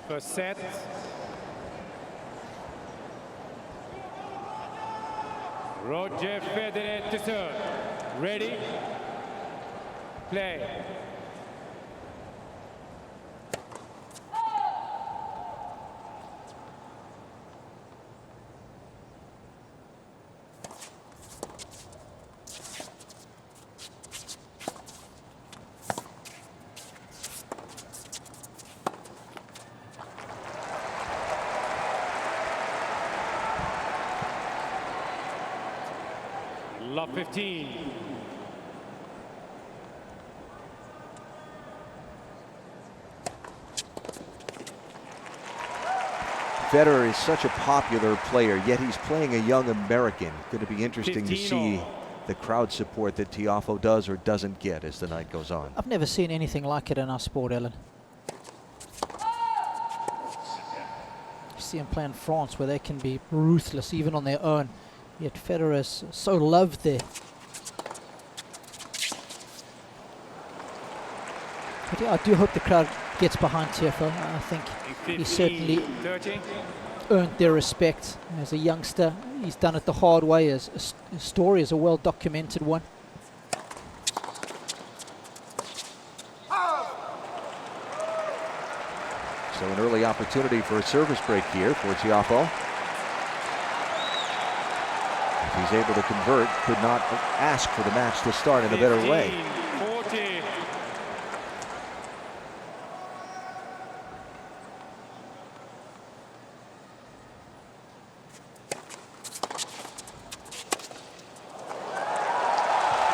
First set. Roger Federer to serve. Ready? Play. Love 15. Federer is such a popular player, yet he's playing a young American. Going to be interesting to see the crowd support that Tiafoe does or doesn't get as the night goes on. I've never seen anything like it in our sport, Ellen. You see him play in France where they can be ruthless even on their own. Yet Federer is so loved there. But yeah, I do hope the crowd gets behind Tiafoe. I think he certainly earned their respect as a youngster. He's done it the hard way. His story is a well-documented one. So an early opportunity for a service break here for Tiafoe. If he's able to convert, could not ask for the match to start in a better way. 40.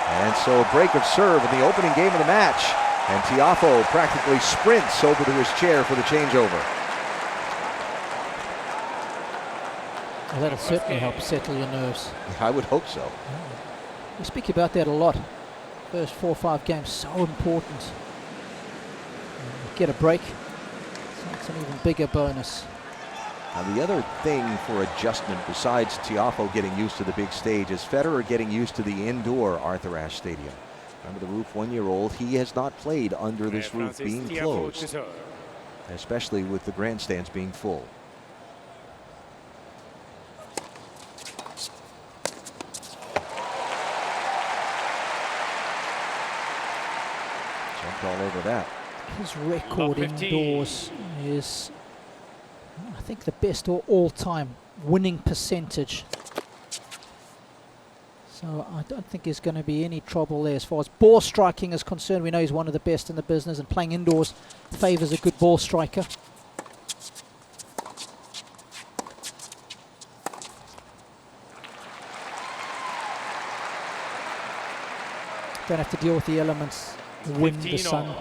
And so a break of serve in the opening game of the match. And Tiafoe practically sprints over to his chair for the changeover. Well, that'll certainly help settle your nerves. I would hope so. We speak about that a lot. First 4 or 5 games, so important. Get a break, so it's an even bigger bonus. Now the other thing for adjustment besides Tiafoe getting used to the big stage is Federer getting used to the indoor Arthur Ashe Stadium. Remember the roof 1-year-old, he has not played under this roof being closed, especially with the grandstands being full. Jumped all over that. His record indoors is, I think, the best all-time winning percentage. So I don't think there's going to be any trouble there as far as ball striking is concerned. We know he's one of the best in the business, and playing indoors favors a good ball striker. Don't have to deal with the elements, the wind, the sun.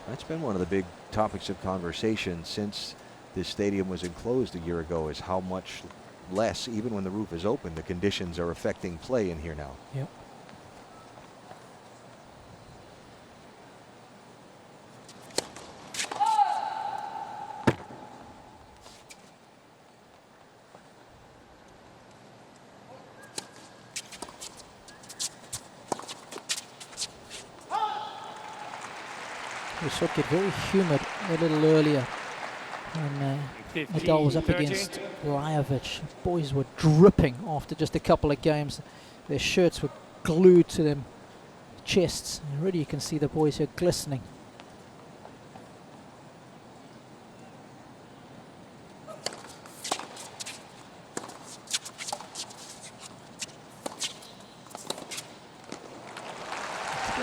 That's been one of the big topics of conversation since this stadium was enclosed a year ago, is how much less, even when the roof is open, the conditions are affecting play in here now. Yep. We saw it get very humid a little earlier when Nadal was up against Lajovic. Boys were dripping after just a couple of games. Their shirts were glued to them chests. And already you can see the boys here glistening.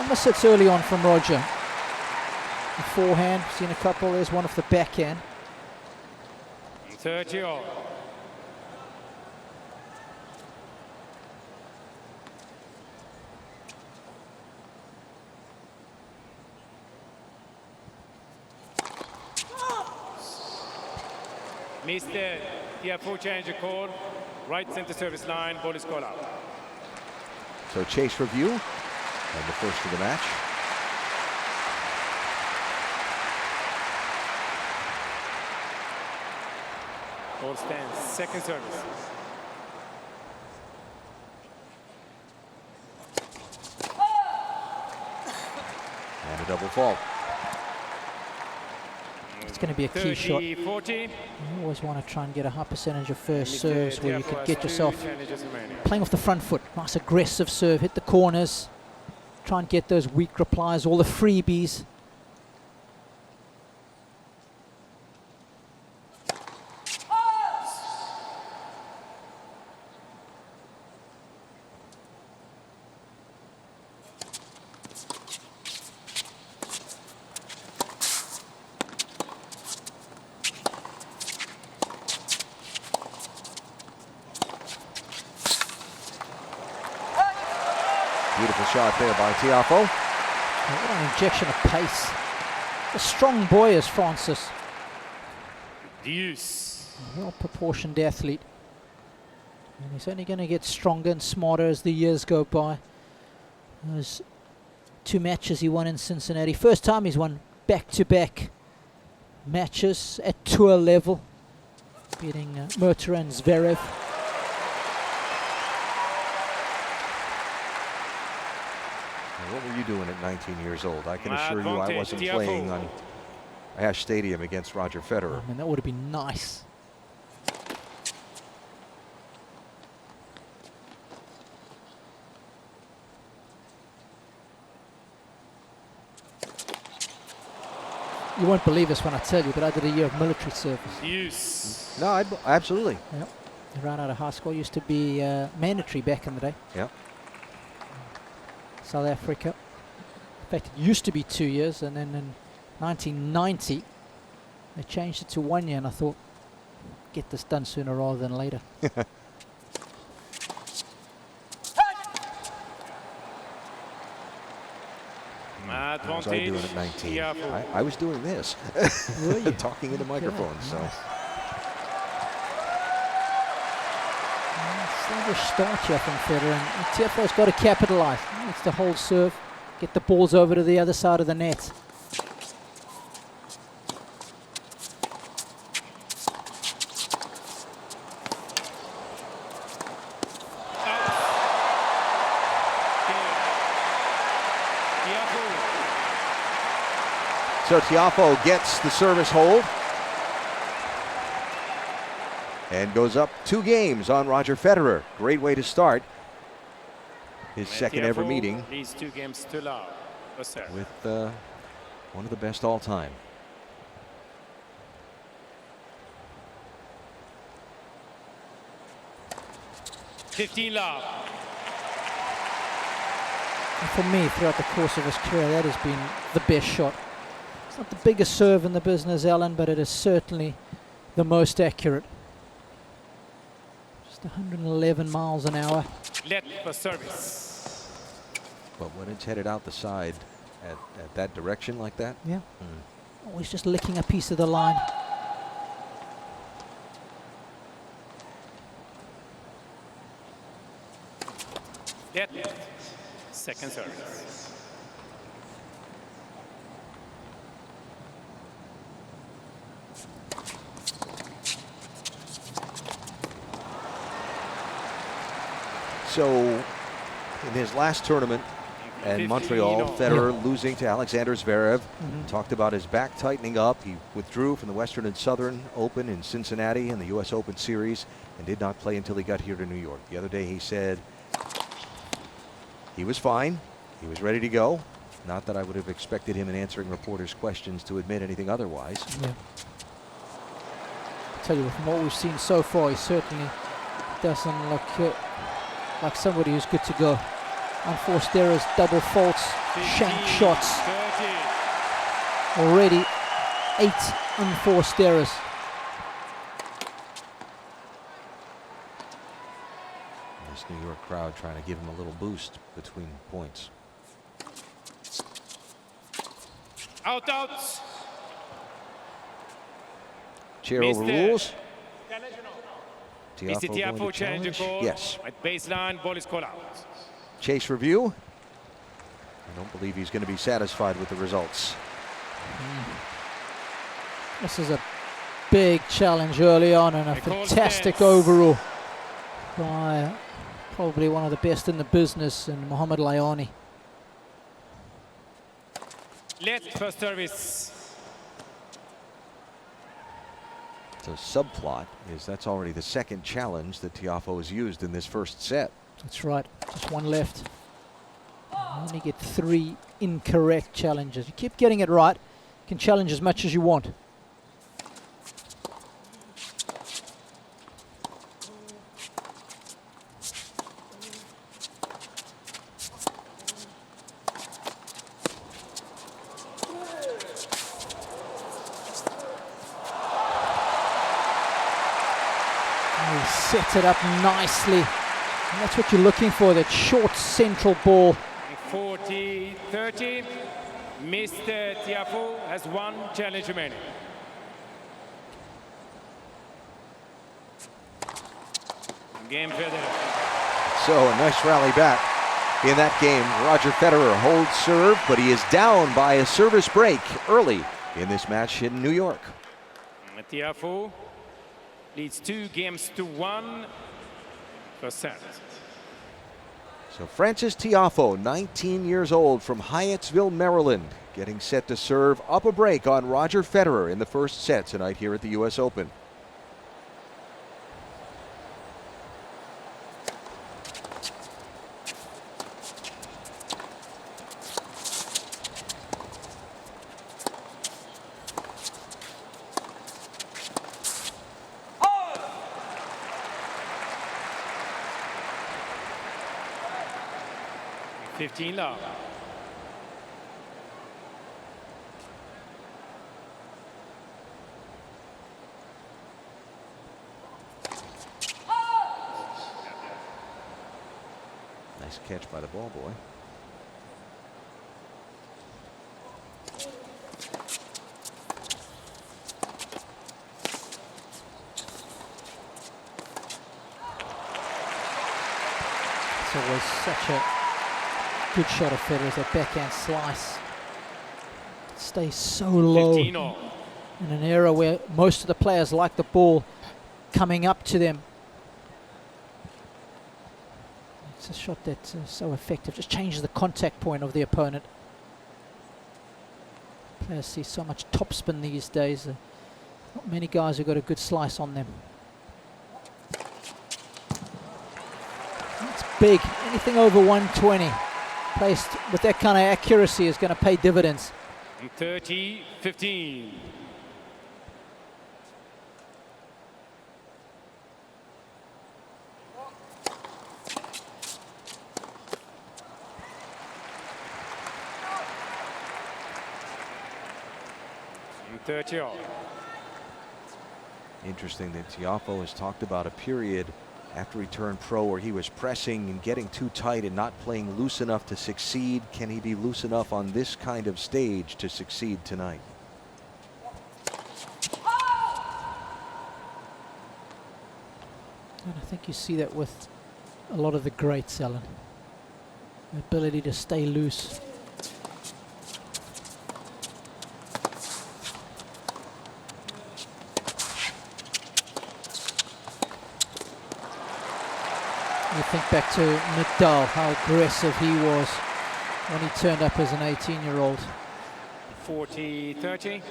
Miss hits early on from Roger. The forehand, seen a couple. There's one off the backhand. 30 all. Mr. Tiafoe change a call. Right center service line. Ball is called out. So chase review and the first of the match. Ball stands. Second service. And a double fault. It's going to be a key shot. 30-40. You always want to try and get a high percentage of first serves where you Tiafoe could has get 2 yourself challenges remaining. playing off the front foot. Nice aggressive serve, hit the corners. Try and get those weak replies, all the freebies. Beautiful shot there by Tiafoe. What an injection of pace. A strong boy is Francis. Deuce. A well-proportioned athlete. And he's only going to get stronger and smarter as the years go by. Those 2 matches he won in Cincinnati. First time he's won back-to-back matches at tour level, beating Murta and Zverev. What were you doing at 19 years old? I can assure you I Advantage, wasn't Tiafoe. playing on Ash Stadium against Roger Federer. I mean, that would have been nice. You won't believe this when I tell you, but I did a year of military service. Deuce. No, absolutely. Yep. Right out of high school, used to be mandatory back in the day. Yeah. South Africa. In fact, it used to be 2 years, and then in 1990, they changed it to 1 year, and I thought, get this done sooner rather than later. What was I doing at 19? Tiafoe. I was doing this, Were you? talking into microphones. So. Nice. Sluggish start here from Federer, and Tiafoe's got to capitalise. He needs to hold serve, get the balls over to the other side of the net. So Tiafoe gets the service hold and goes up 2 games on Roger Federer. Great way to start his second ever meeting These 2 games to love. with one of the best all time. Love. And for me, throughout the course of his career, that has been the best shot. It's not the biggest serve in the business, Alan, but it is certainly the most accurate. Just 111 miles an hour. Let for service. But when it's headed out the side at that direction like that, Yeah. Always just licking a piece of the line. Let. Second service. So in his last tournament in Montreal, Federer losing to Alexander Zverev. Talked about his back tightening up. He withdrew from the Western and Southern Open in Cincinnati and the U.S. Open Series and did not play until he got here to New York. The other day he said he was fine. He was ready to go. Not that I would have expected him in answering reporters' questions to admit anything otherwise. Yeah. I tell you, from what we've seen so far, he certainly doesn't look like somebody who's good to go. Unforced errors, double faults, shank shots. 30. Already 8 unforced errors. This New York crowd trying to give him a little boost between points. Out. Chair Mr. overrules. Is the Tiafoe going Tiafoe to change a challenge? call? Yes. At baseline, ball is called out. Chase review. I don't believe he's going to be satisfied with the results. This is a big challenge early on and a They call fantastic stance. overall by probably one of the best in the business in Mohamed Layani. Let first service. The subplot is that's already the second challenge that Tiafoe has used in this first set. That's right, just one left. You only get 3 incorrect challenges. You keep getting it right, you can challenge as much as you want. He sets it up nicely. And that's what you're looking for, that short central ball. 40-30. Mr. Tiafoe has 1 challenge remaining. Game Federer. So a nice rally back in that game. Roger Federer holds serve, but he is down by a service break early in this match in New York. Tiafoe leads 2-1 for set. So Francis Tiafoe, 19 years old, from Hyattsville, Maryland, getting set to serve up a break on Roger Federer in the first set tonight here at the US Open. Love. Nice catch by the ball boy. It's always such a good shot of Federer's, that backhand slice. It stays so low in an era where most of the players like the ball coming up to them. It's a shot that's so effective, just changes the contact point of the opponent. Players see so much topspin these days. Not many guys who got a good slice on them. That's big, anything over 120. Placed with that kind of accuracy is going to pay dividends. 30-15. Interesting that Tiafoe has talked about a period after he turned pro where he was pressing and getting too tight and not playing loose enough to succeed. Can he be loose enough on this kind of stage to succeed tonight? And I think you see that with a lot of the greats, Alan. The ability to stay loose. You think back to Nadal, how aggressive he was when he turned up as an 18-year-old. 40-30.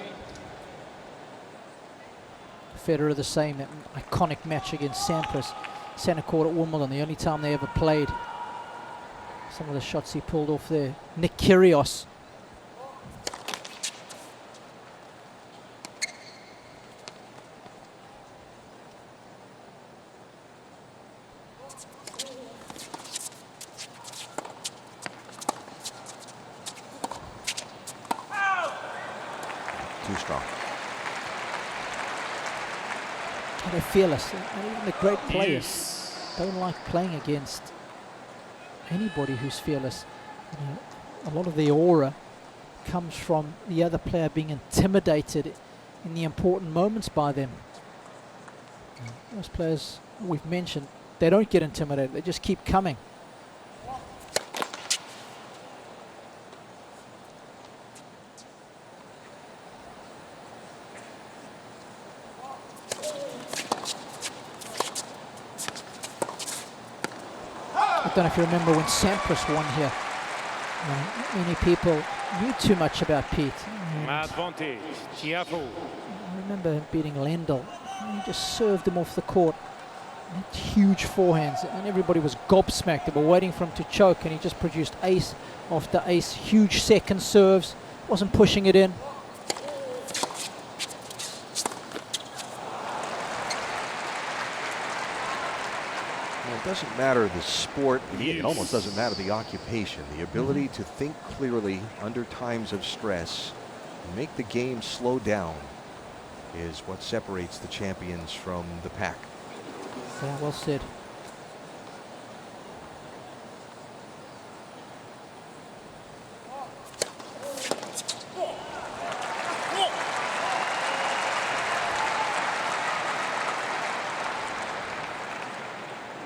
Federer the same, that iconic match against Sampras, centre court at Wimbledon, the only time they ever played. Some of the shots he pulled off there. Nick Kyrgios. Too strong. And they're fearless. And even the great players don't like playing against anybody who's fearless. You know, a lot of the aura comes from the other player being intimidated in the important moments by them. Those players we've mentioned, they don't get intimidated. They just keep coming. I don't know if you remember when Sampras won here. Many people knew too much about Pete. Advantage, Tiafoe. I remember him beating Lendl And he just served him off the court. Huge forehands, and everybody was gobsmacked. They were waiting for him to choke, and he just produced ace after ace. Huge second serves, wasn't pushing it in. Well, it doesn't matter the sport, it almost doesn't matter the occupation. The ability to think clearly under times of stress and make the game slow down is what separates the champions from the pack. Yeah, well said.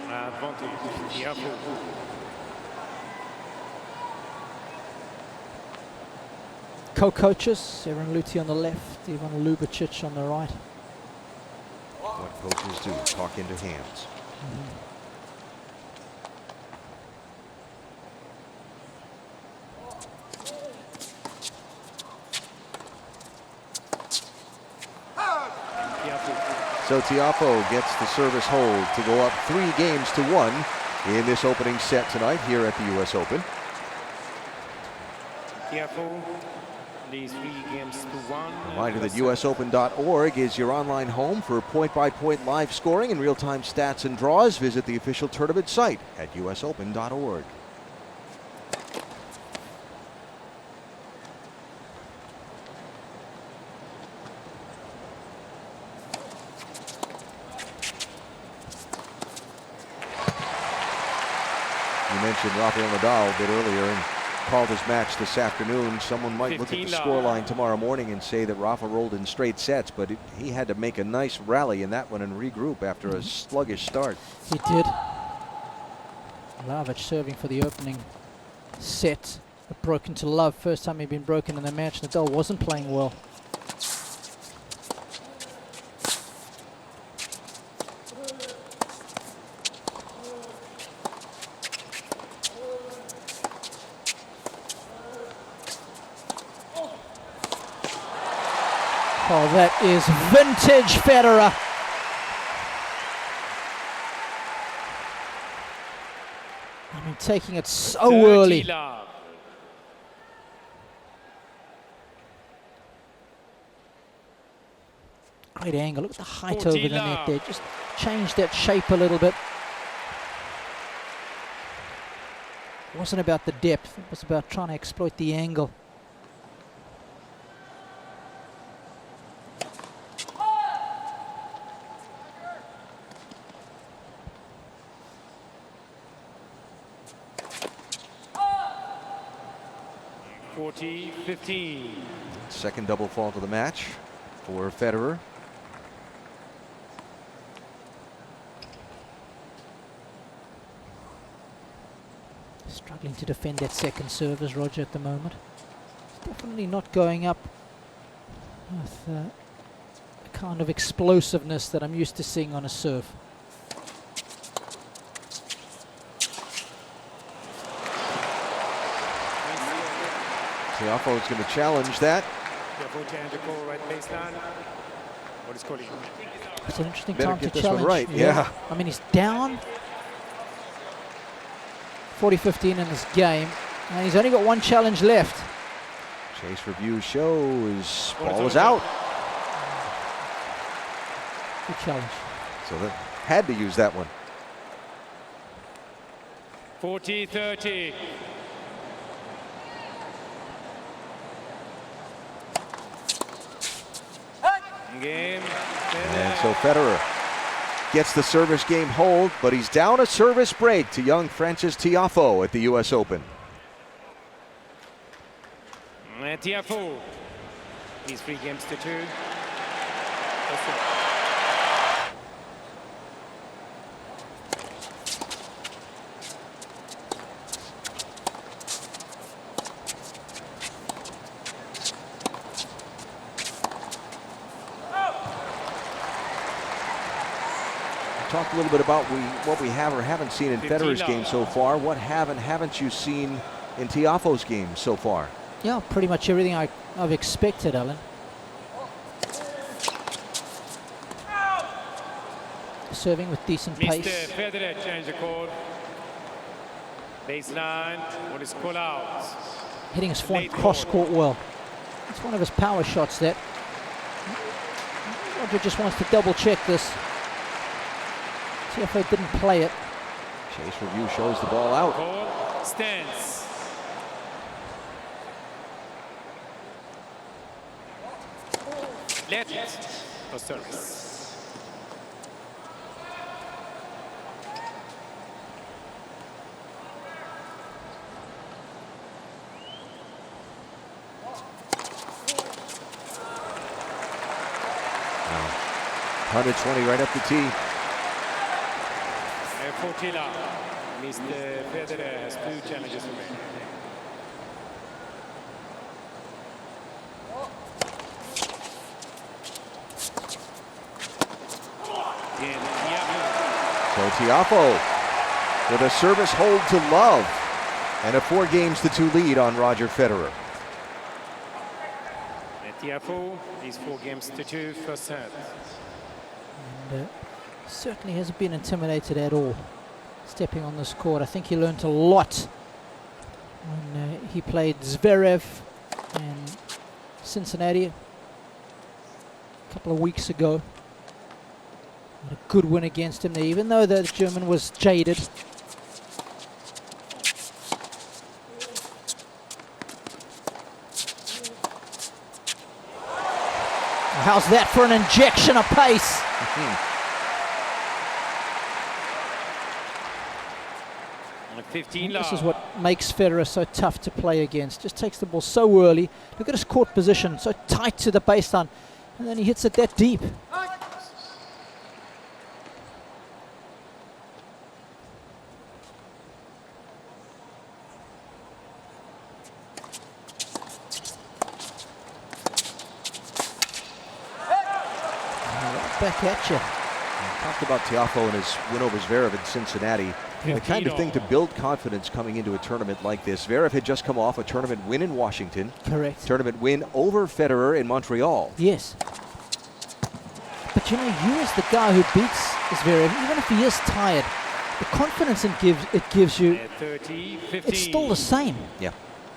Advantage, Tiafoe. Co-coaches, Severin Luti on the left, Ivan Lubicic on the right. What coaches do, talk into hands. So Tiafoe gets the service hold to go up 3-1 in this opening set tonight here at the US Open. Tiafoe leads 3-1. Reminder that usopen.org is your online home for point-by-point live scoring and real-time stats and draws. Visit the official tournament site at usopen.org. You mentioned Rafael Nadal a bit earlier and called his match this afternoon. Someone might look at the scoreline tomorrow morning and say that Rafa rolled in straight sets, but he had to make a nice rally in that one and regroup after a sluggish start. He did. Lavic serving for the opening set. Broken to love. First time he'd been broken in the match. Nadal wasn't playing well. Oh, that is vintage Federer. I mean, taking it so early. Great angle. Look at the height over the net there. Just change that shape a little bit. It wasn't about the depth. It was about trying to exploit the angle. Second double fault of the match for Federer. Struggling to defend that second service, Roger, at the moment. It's definitely not going up with the kind of explosiveness that I'm used to seeing on a serve. Tiafoe is going to challenge that. It's an interesting Better time to get this challenge. one right, yeah. I mean, he's down 40-15 in this game, and he's only got one challenge left. Chase review shows ball is out. Good challenge. So they had to use that one. 40-30. Game. And so Federer gets the service game hold, but he's down a service break to young Frances Tiafoe at the US Open. Tiafoe. He's 3-2. Talk a little bit about what we have or haven't seen in Federer's game so far. What have and haven't you seen in Tiafoe's game so far? Yeah, pretty much everything I've expected, Alan. serving with decent Mr. pace. Federer change the call. Baseline, what is call out? Hitting his forehand Late cross-court well. It's one of his power shots, that. Roger just wants to double-check this. Tiafoe didn't play it. Chase review shows the ball out. Call, stance. Left for service. Now, 120 right up the tee. 14 out. Mr. Federer has 2 challenges remaining. So Tiafoe with a service hold to love and a 4-2 lead on Roger Federer. And Tiafoe is 4-2 first set. And certainly hasn't been intimidated at all stepping on this court. I think he learned a lot when he played Zverev in Cincinnati a couple of weeks ago. Had a good win against him there, even though the German was jaded. How's that for an injection of pace? This is what makes Federer so tough to play against. Just takes the ball so early. Look at his court position, so tight to the baseline, and then he hits it that deep. Back at you. Talked about Tiafoe and his win over Zverev in Cincinnati. The kind of thing to build confidence coming into a tournament like this. Zverev had just come off a tournament win in Washington. Correct. Tournament win over Federer in Montreal. Yes. But you know, you as the guy who beats Zverev, even if he is tired, the confidence it gives you, 30, 15. it's still the same. Yeah.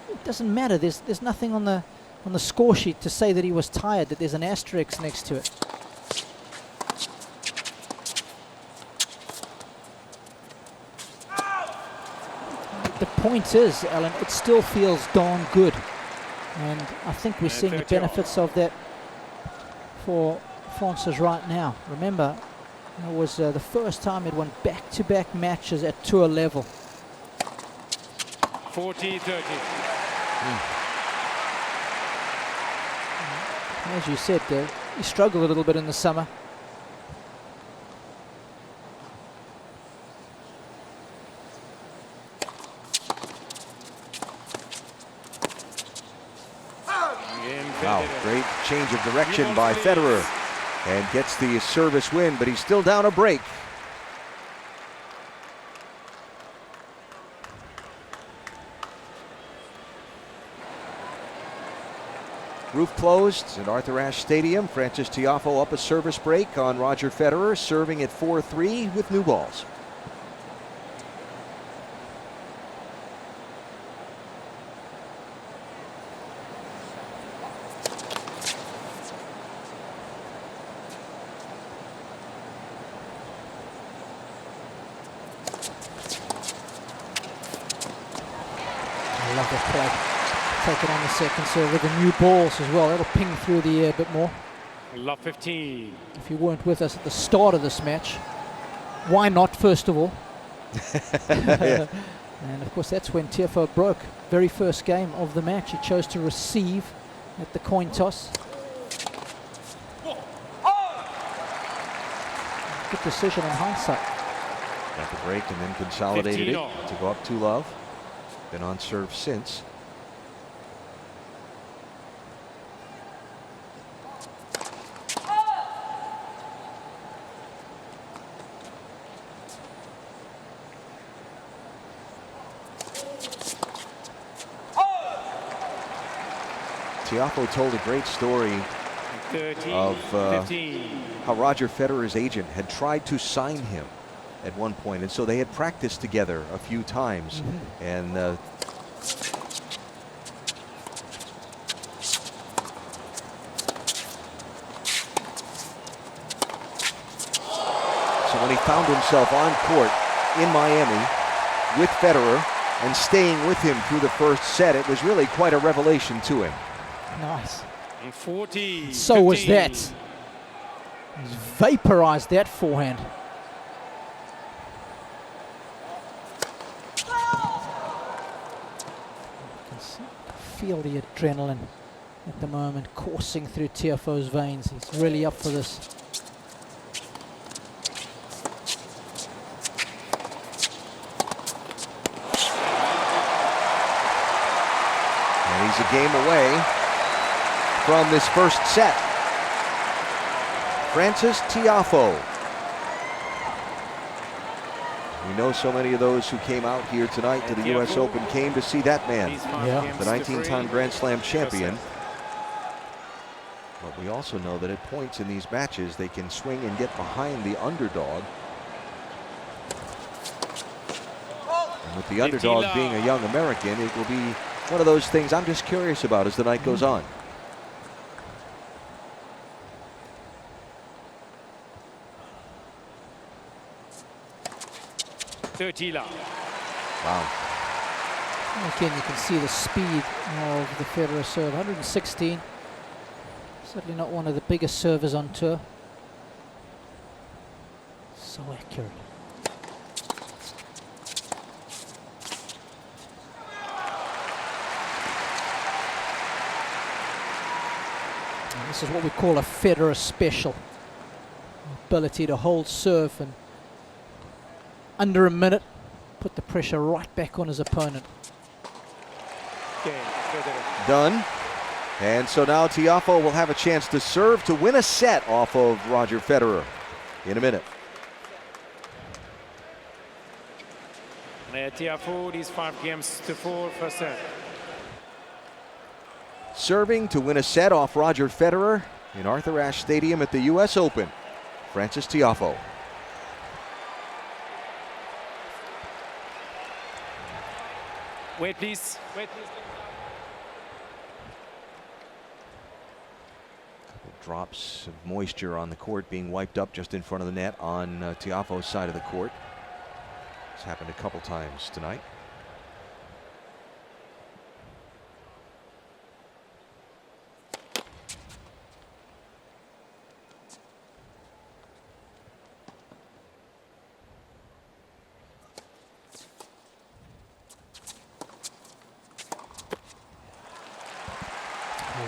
It doesn't matter. There's nothing on the score sheet to say that he was tired, that there's an asterisk next to it. The point is, Alan, it still feels darn good. And I think we're seeing the benefits of that for Francis right now. Remember, it was the first time he'd won back-to-back matches at tour level. 40-30. As you said, he struggled a little bit in the summer. Wow, great change of direction by Federer, and gets the service win, but he's still down a break. Roof closed at Arthur Ashe Stadium. Francis Tiafoe up a service break on Roger Federer, serving at 4-3 with new balls. I love that play. Take it on the second serve with the new balls as well. That'll ping through the air a bit more. Love 15. If you weren't with us at the start of this match, why not, first of all? Yeah. And of course, that's when Tiafoe broke. Very first game of the match. He chose to receive at the coin toss. Good decision in hindsight. Got the break and then consolidated it to go up 2-love. Been on serve since. Tiafoe told a great story 13, of 15. how Roger Federer's agent had tried to sign him at one point, and so they had practiced together a few times. And so when he found himself on court in Miami with Federer and staying with him through the first set, it was really quite a revelation to him. Nice. And 40. So 15. was that. He's vaporized that forehand. You can feel the adrenaline at the moment coursing through Tiafoe's veins. He's really up for this. And he's a game away from this first set. Frances Tiafoe. We know so many of those who came out here tonight to the US Open came to see that man, the 19-time Grand Slam champion. But we also know that at points in these matches, they can swing and get behind the underdog. And with the underdog being a young American, it will be one of those things I'm just curious about as the night goes on. Wow. Again, you can see the speed of the Federer serve. 116. Certainly not one of the biggest servers on tour. So accurate. And this is what we call a Federer special. Ability to hold serve and under a minute, put the pressure right back on his opponent. Done. And so now Tiafoe will have a chance to serve to win a set off of Roger Federer in a minute. Tiafoe leads 5 games to 4 first set. Serving to win a set off Roger Federer in Arthur Ashe Stadium at the US Open, Frances Tiafoe. Wait, please. Wait, please. Drops of moisture on the court being wiped up just in front of the net on Tiafoe's side of the court. It's happened a couple times tonight.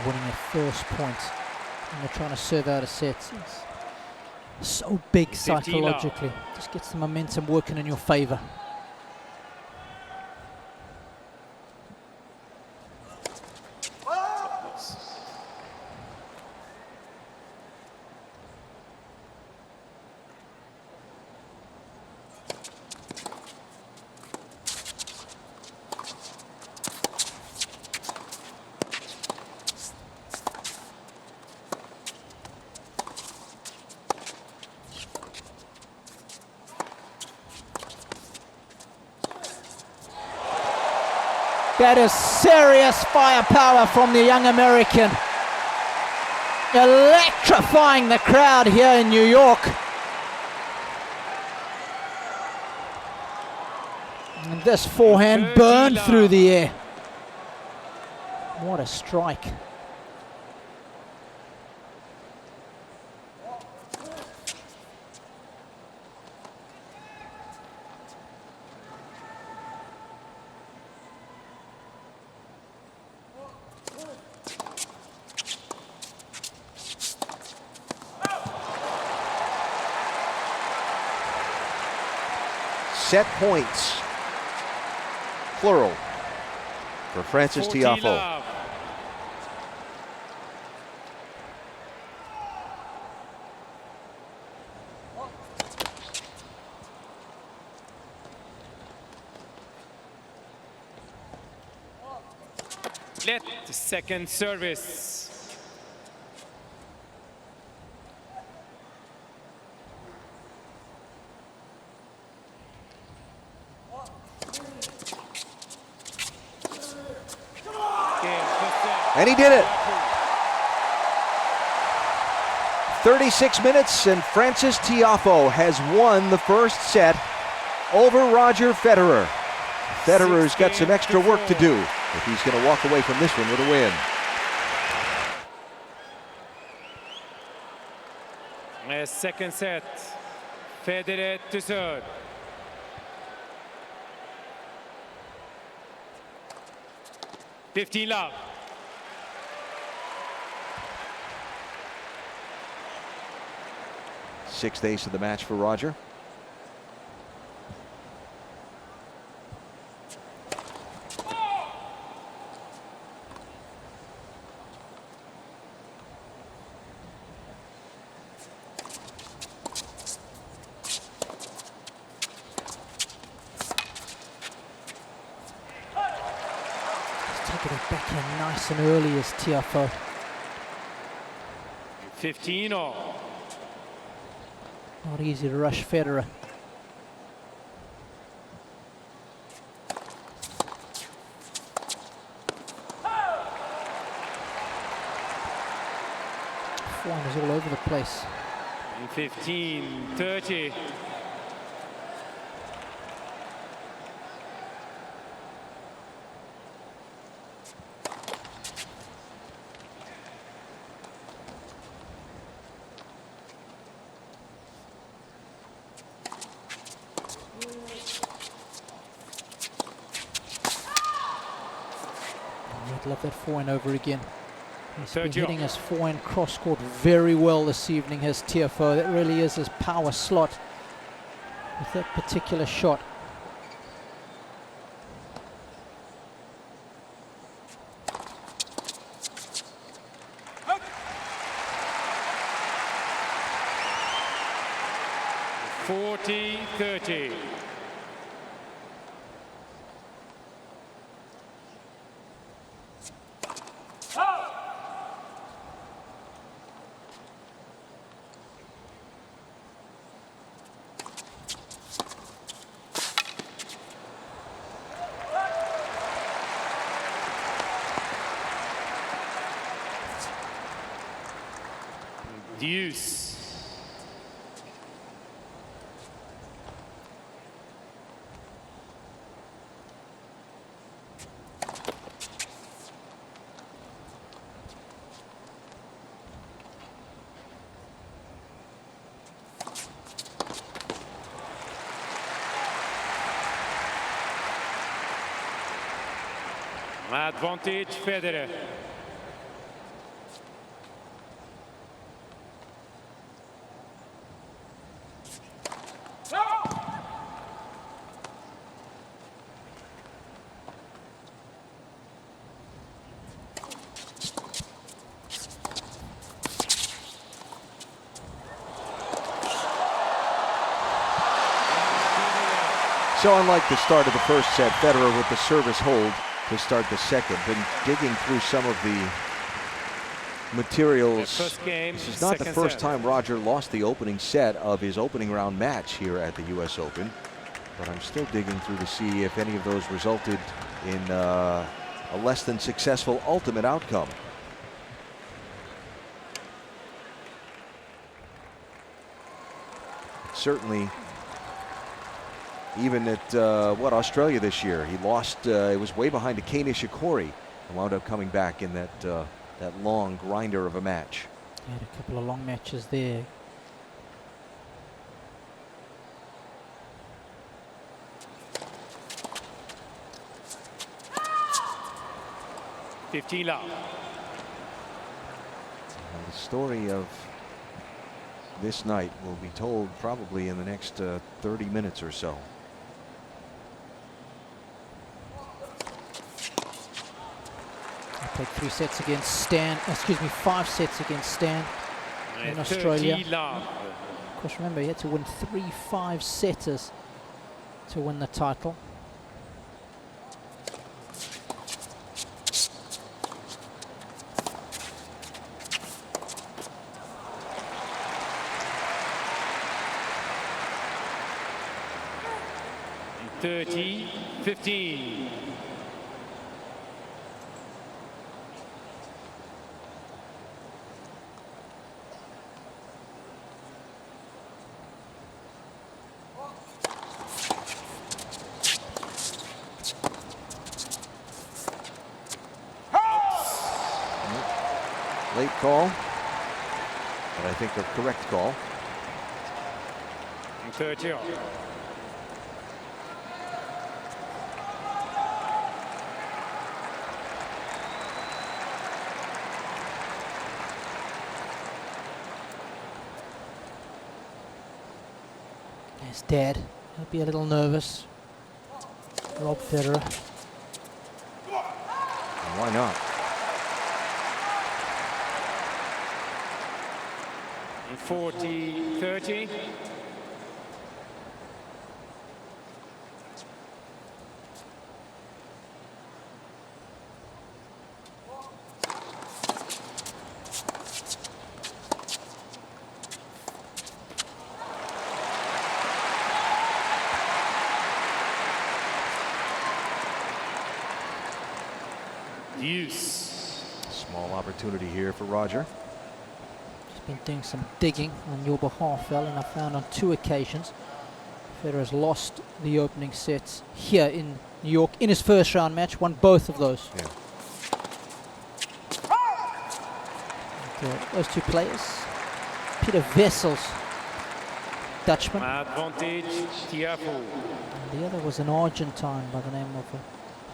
Winning their first point. And they're trying to serve out a set. It's so big psychologically. Just gets the momentum working in your favor. That is serious firepower from the young American. Electrifying the crowd here in New York. And this forehand burned through the air. What a strike. Set points, plural, for Frances Tiafoe. Let the second service. And he did it. 36 minutes, and Frances Tiafoe has won the first set over Roger Federer. Federer's got some extra work to do if he's going to walk away from this one with a win. Second set, Federer to serve. $15 love. Sixth ace of the match for Roger. Taking it back in nice and early as Tiafoe. 15 all. Not easy to rush Federer. Forehand is all over the place. 15-30. I'd love that forehand over again. He's been 30 hitting his forehand cross-court very well this evening, has Tiafoe. That really is his power slot with that particular shot. $40-30. Deuce. Advantage Federer. So unlike the start of the first set, Federer with the service hold to start the second. Been digging through some of the materials. This is not the first time Roger lost the opening set of his opening round match here at the US Open. But I'm still digging through to see if any of those resulted in a less than successful ultimate outcome. Certainly, even at Australia this year, he lost. It was way behind to Kei Nishikori, and wound up coming back in that that long grinder of a match. He had a couple of long matches there. $15 The story of this night will be told probably in the next 30 minutes or so. I'll take 3 sets against Stan, 5 sets against Stan in Australia. Of course, remember, he had to win 3 5-setters to win the title. Late call, but I think a correct call. 30 all. His dad, he'll be a little nervous. Rob Federer. Why not? 40-30. Use. Small opportunity here for Roger. Just been doing some digging on your behalf, Al, and I found on 2 occasions Federer has lost the opening sets here in New York in his first round match, won both of those. Yeah. Those 2 players, Peter Wessels, Dutchman. Advantage, Tiafoe. The other was an Argentine by the name of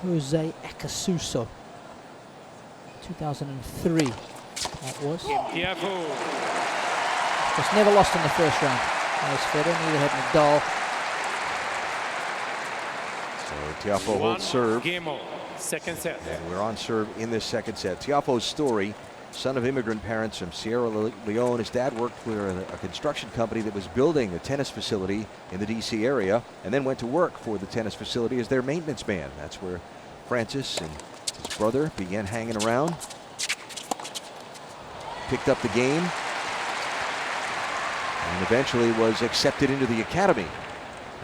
Jose Acasuso. 2003, that was. Tiafoe. Just never lost in the first round. That was Federer, neither had Nadal. So Tiafoe holds serve. Game on. Second set. And we're on serve in this second set. Tiafoe's story, son of immigrant parents from Sierra Leone. His dad worked for a construction company that was building a tennis facility in the DC area, and then went to work for the tennis facility as their maintenance man. That's where Francis and his brother began hanging around. Picked up the game, and eventually was accepted into the academy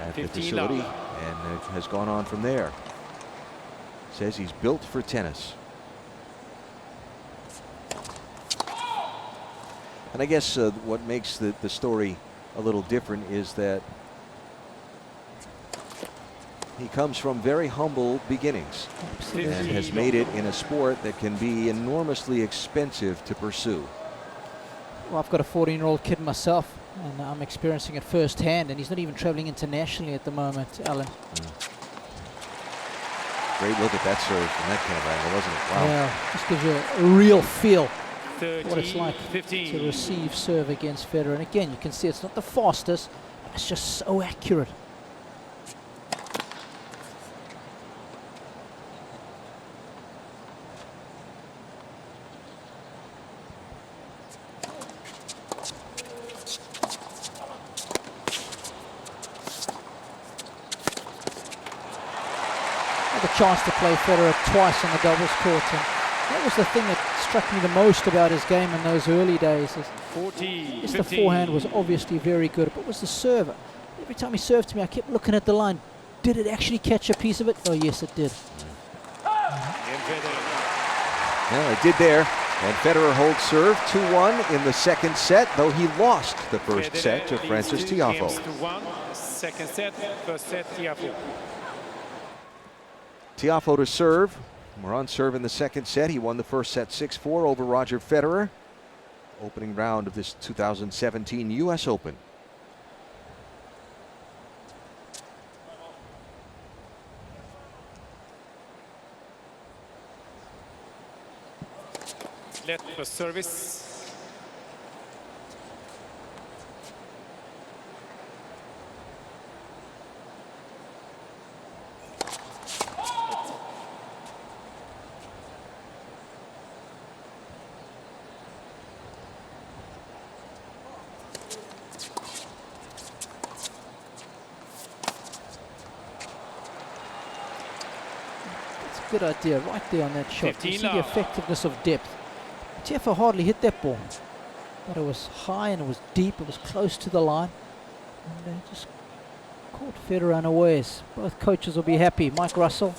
at the facility, and has gone on from there. Says he's built for tennis. And I guess what makes the story a little different is that he comes from very humble beginnings. Absolutely. And has made it in a sport that can be enormously expensive to pursue. Well, I've got a 14-year-old kid myself, and I'm experiencing it firsthand, and he's not even traveling internationally at the moment, Alan. Great look at that serve from that kind of angle, wasn't it? Wow. Yeah, just gives you a real feel 30, what it's like 15. to receive serve against Federer. And again, you can see it's not the fastest, but it's just so accurate. The chance to play Federer twice on the doubles court, and that was the thing that struck me the most about his game in those early days. Is 40, yes, the 15. forehand was obviously very good, but was the serve. Every time he served to me, I kept looking at the line. Did it actually catch a piece of it? Oh yes, it did. Well, it did there. And Federer holds serve 2-1 in the second set, though he lost the first set to Francis Tiafoe. Second set, first set, Tiafoe. Tiafoe to serve. We're on serve in the second set. He won the first set 6-4 over Roger Federer. Opening round of this 2017 US Open. Let the service. Good idea right there on that shot. You 15 see the love. effectiveness of depth. Tiafoe hardly hit that ball, but it was high and it was deep. It was close to the line, and just caught Federer unawares. Both coaches will be happy. Mike Russell,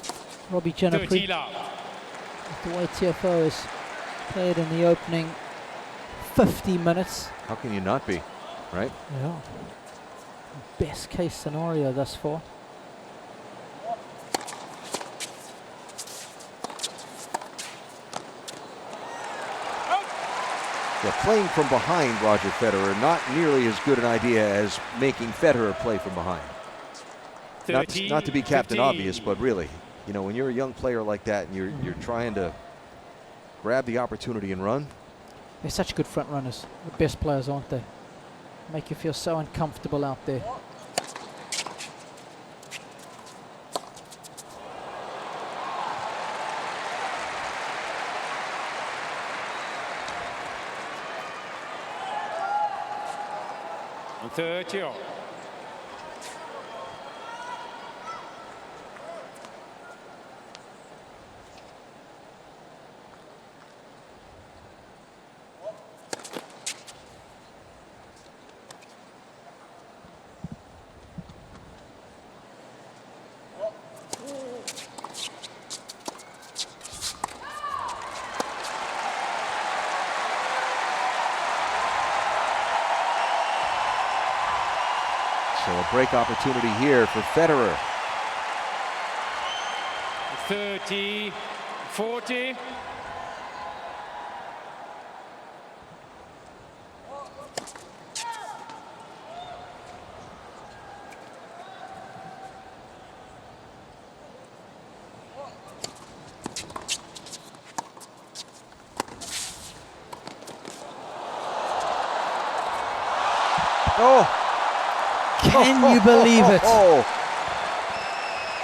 Robbie 30 Ginapri. love. The way Tiafoe has played in the opening 50 minutes. How can you not be, right? Yeah. Best case scenario thus far. Yeah, playing from behind, Roger Federer, not nearly as good an idea as making Federer play from behind. 30, Not to be Captain 15. Obvious, but really, you know, when you're a young player like that and you're trying to grab the opportunity and run. They're such good front runners. The best players, aren't they? Make you feel so uncomfortable out there. On 30. So a break opportunity here for Federer. 30, 40. Oh! Can you believe it?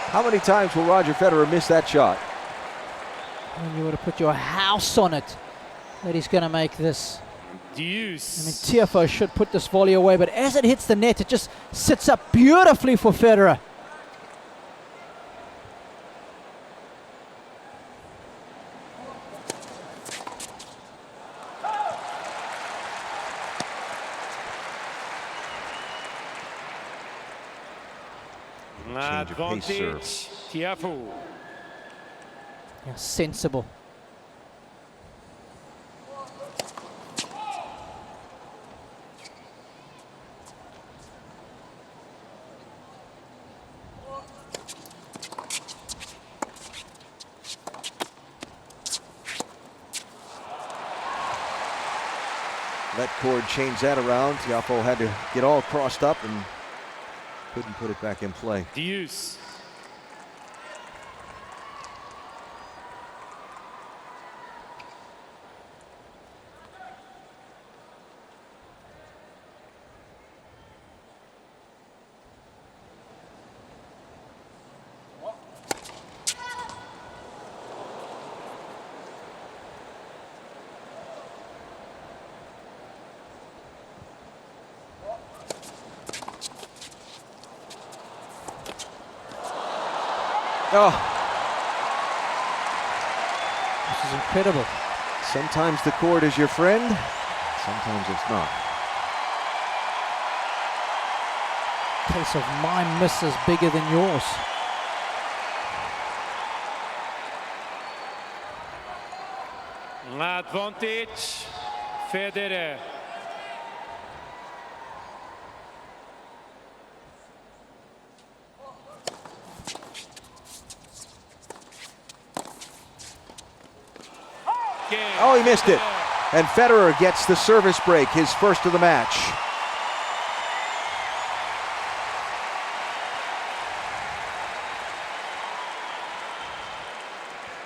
How many times will Roger Federer miss that shot? And you would have put your house on it that he's going to make this. Deuce. I mean, Tiafoe should put this volley away, but as it hits the net, it just sits up beautifully for Federer. Advantage, Tiafoe. Yeah, sensible. Let Cord change that around. Tiafoe had to get all crossed up and couldn't put it back in play. Deuce. Oh, This is incredible. sometimes the cord is your friend, sometimes it's not. Case of my miss is bigger than yours. Advantage, Federer. Oh, he missed it. And Federer gets the service break, his first of the match.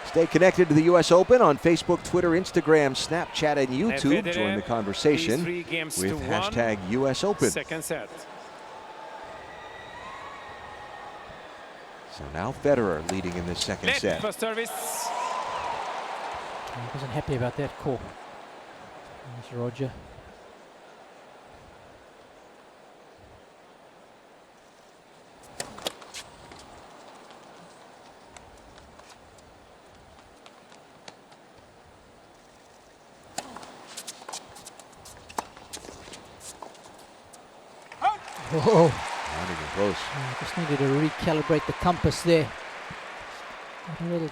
Stay connected to the US Open on Facebook, Twitter, Instagram, Snapchat, and YouTube. Medvedev, Join the conversation 3 games with to 1. hashtag US Open. Second set. So now Federer leading in this second Net set. for service. I wasn't happy about that call. There's Roger. Whoa. Not even close. Just needed to recalibrate the compass there. Got a little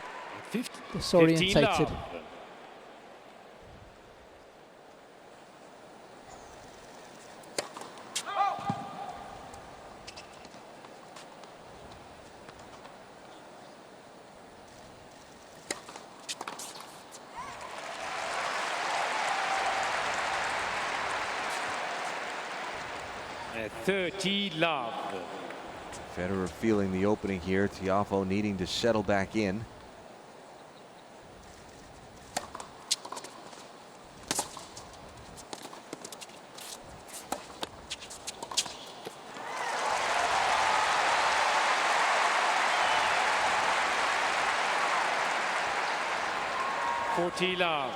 15 disorientated. love. 30 love. Federer feeling the opening here. Tiafoe needing to settle back in. Love.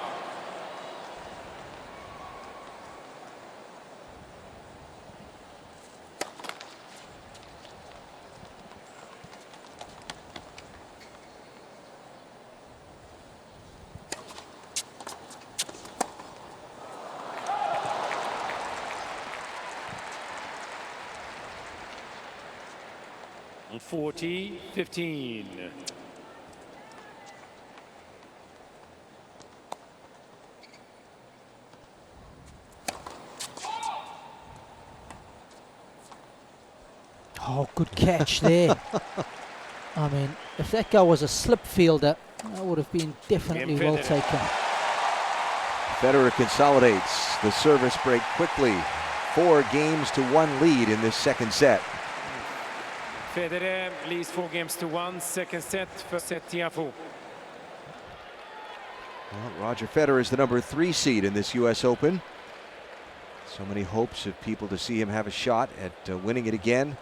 On 40-15. Oh, good catch there. I mean, if that guy was a slip fielder, that would have been definitely well taken. Federer consolidates the service break quickly. 4-1 lead in this second set. Federer leads 4-1, second set, first set Tiafoe. Well, Roger Federer is the number 3 seed in this US Open. So many hopes of people to see him have a shot at winning it again.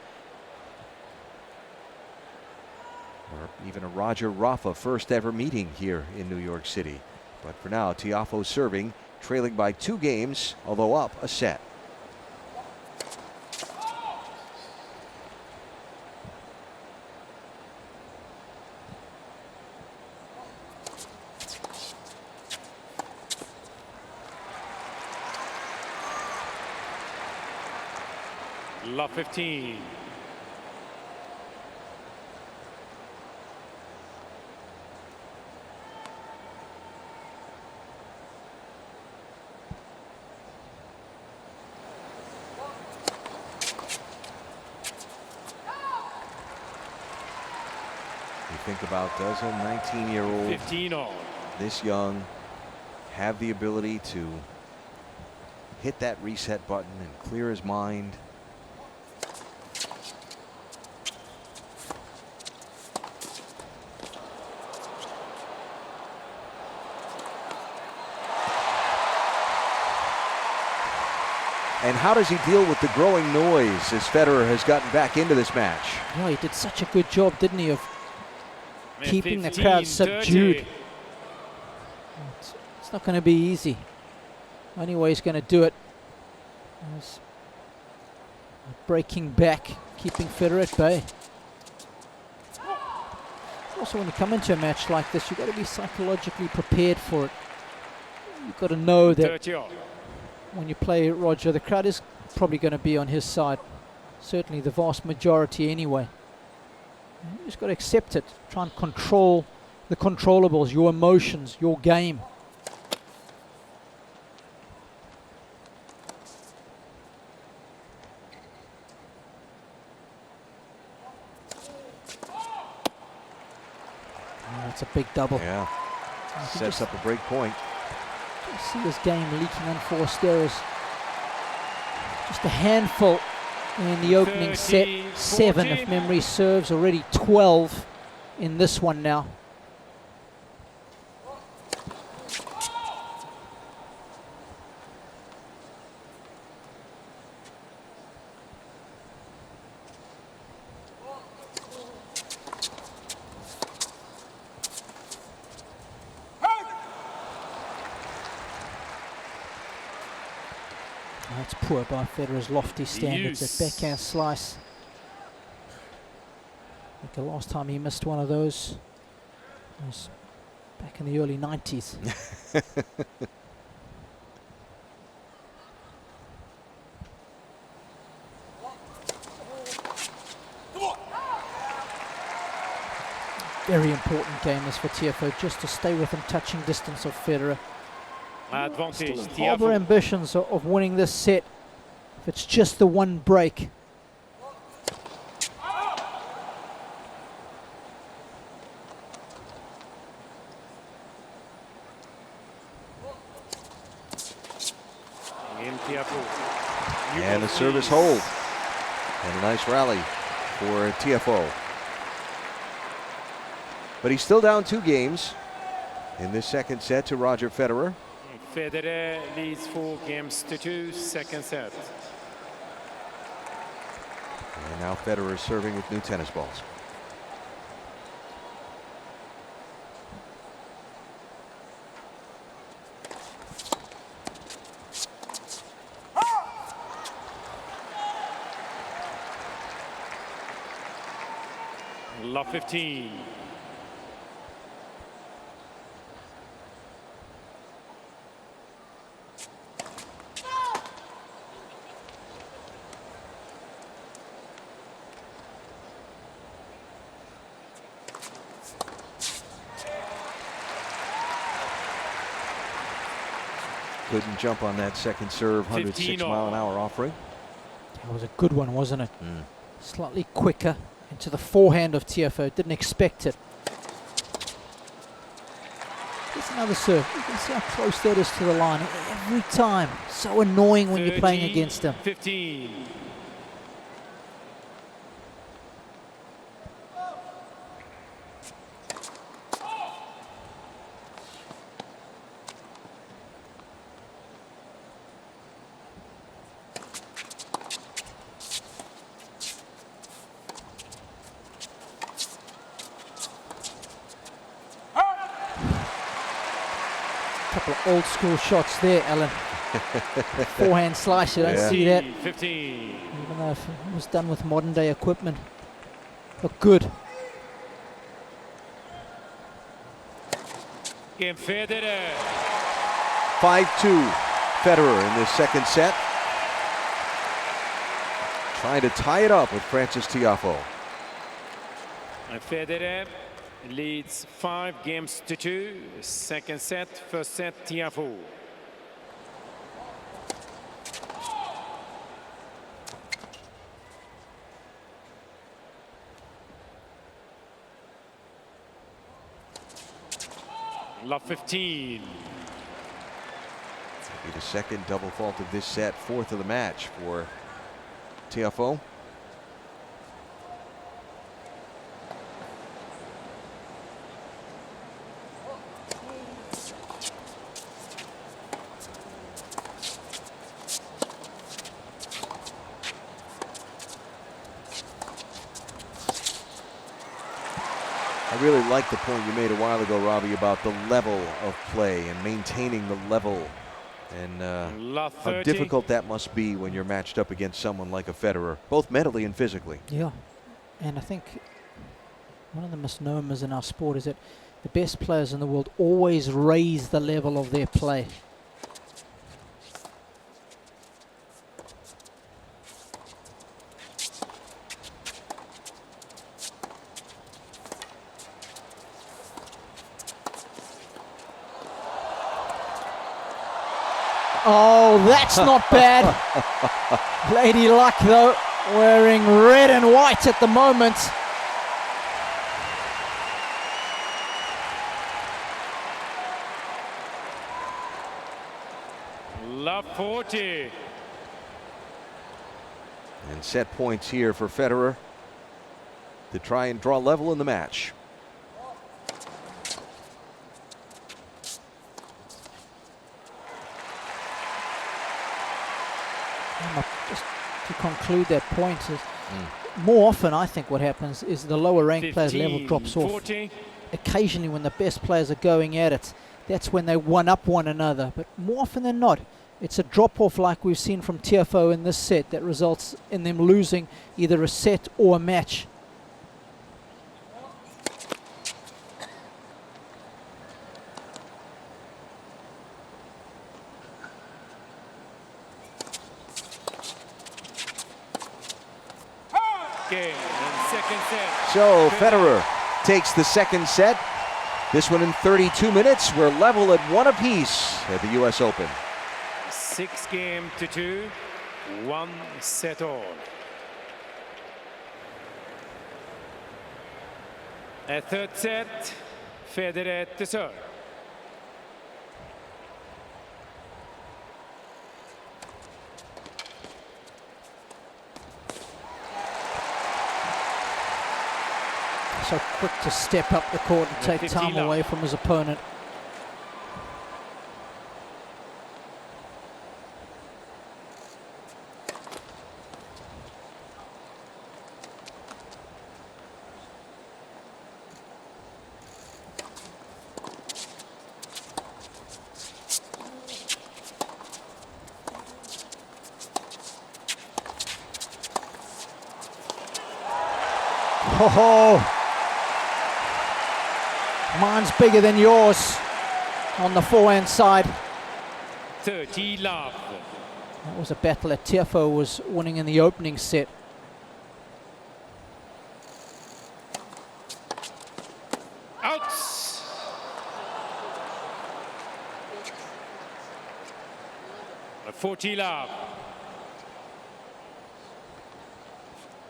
Or even a Roger Rafa first ever meeting here in New York City. But for now, Tiafoe serving, trailing by 2 games, although up a set. Love 15. Think about, does a 19-year-old 15 all. This young have the ability to hit that reset button and clear his mind? And how does he deal with the growing noise as Federer has gotten back into this match? Yeah, he did such a good job, didn't he, of keeping the crowd subdued. It's not going to be easy. Only way he's going to do it is breaking back, keeping Federer at bay. Also, when you come into a match like this, you've got to be psychologically prepared for it. You've got to know that when you play Roger, the crowd is probably going to be on his side. Certainly the vast majority anyway. You just got to accept it. Try and control the controllables, your emotions, your game. Oh, that's a big double. Yeah. Sets up a break point. See his game leaking unforced errors. Just a handful in the opening set. 7 if memory serves, already 12 in this one now. That's poor by Federer's lofty standards. A backhand slice. I think the last time he missed one of those was back in the early 90s. Very important game this for Tiafoe, just to stay within touching distance of Federer. Advantage. Harbour ambitions of winning this set if it's just the one break. And the service hold. And a nice rally for Tiafoe. But he's still down 2 games in this second set to Roger Federer. Federer leads 4 games to 2, second set. And now Federer is serving with new tennis balls. Love 15. Couldn't jump on that second serve, 106 mile an hour offering. That was a good one, wasn't it? Slightly quicker into the forehand of Tiafoe. Didn't expect it. Here's another serve. You can see how close that is to the line every time. So annoying when you're playing against him. 15. Couple of old school shots there, Alan. Forehand slice, you don't see that. 15. Even though it was done with modern day equipment. Look good. Game Federer. 5-2 Federer in this second set. Trying to tie it up with Frances Tiafoe. And Federer leads 5 games to 2, second set, first set Tiafoe. Love 15. Be the second double fault of this set, 4th of the match for Tiafoe. I really like the point you made a while ago, Robbie, about the level of play and maintaining the level, and how difficult that must be when you're matched up against someone like a Federer, both mentally and physically. Yeah, and I think one of the misnomers in our sport is that the best players in the world always raise the level of their play. Oh, that's not bad. Lady Luck, though, wearing red and white at the moment. Love 40. And set points here for Federer to try and draw level in the match. Just to conclude that point, is more often I think what happens is the lower ranked players' level drops off. 40. Occasionally when the best players are going at it, that's when they one-up one another. But more often than not, it's a drop-off like we've seen from Tiafoe in this set that results in them losing either a set or a match. Game and second set. So Federer takes the second set. This one in 32 minutes. We're level at 1 apiece at the US Open. 6 games to 2, 1 set all. A third set, Federer to serve. so quick to step up the court and take time away from his opponent. Oh, mine's bigger than yours on the forehand side. 30 love. That was a battle that Tiafoe was winning in the opening set. Out. A 40 love.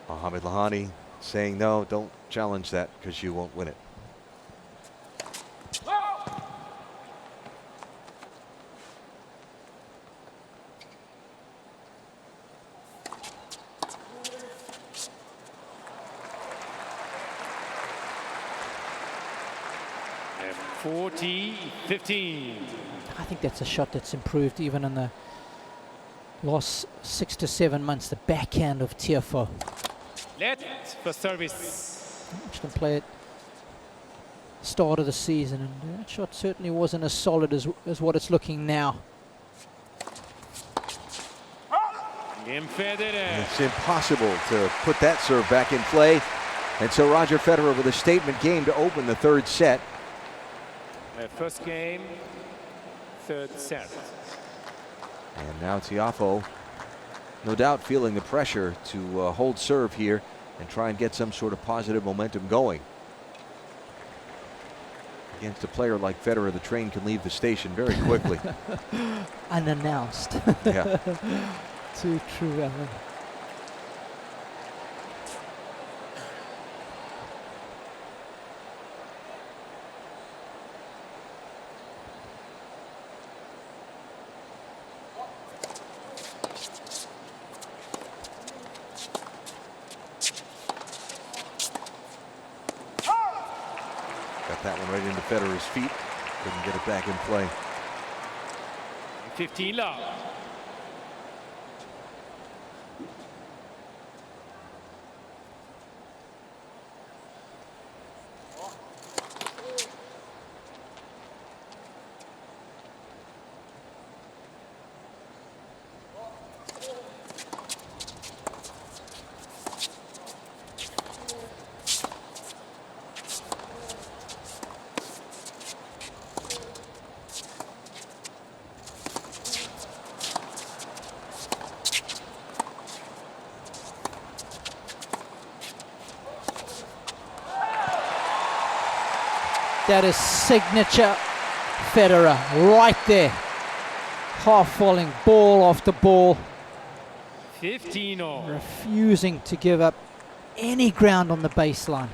Mohamed Lahani saying, no, don't challenge that because you won't win it. And 40-15. I think that's a shot that's improved even in the last 6 to 7 months. The backhand of Tiafoe. Let for service. Watched him play at the start of the season, and that shot certainly wasn't as solid as what it's looking now. Game Federer. It's impossible to put that serve back in play. And so Roger Federer with a statement game to open the third set. First game, third set. And now Tiafoe, no doubt feeling the pressure to hold serve here and try and get some sort of positive momentum going. Against a player like Federer, the train can leave the station very quickly. Unannounced. Yeah. Too true, Alan. Got that one right into Federer's feet. Couldn't get it back in play. 15 love. That is signature Federer right there. Half falling ball after ball. 15 all. Refusing to give up any ground on the baseline.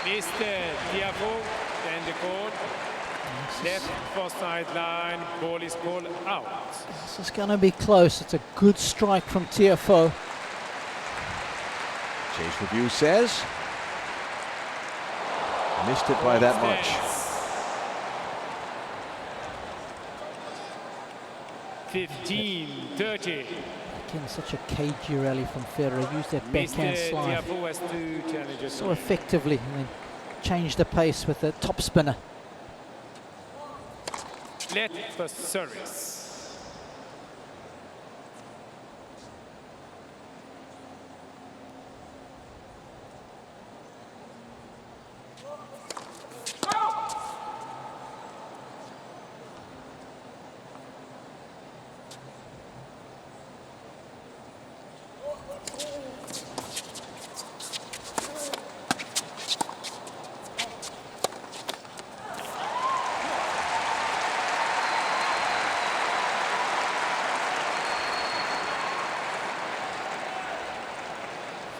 Mr. Tiafoe and the court. Left for sideline. Ball is called out. This is going to be close. It's a good strike from Tiafoe. Chase review says missed it by that much. 15-30. Again, such a cagey rally from Federer. Used that backhand slide Tiafoe has 2 challenges. so effectively, and then changed the pace with the top spinner. Let for service.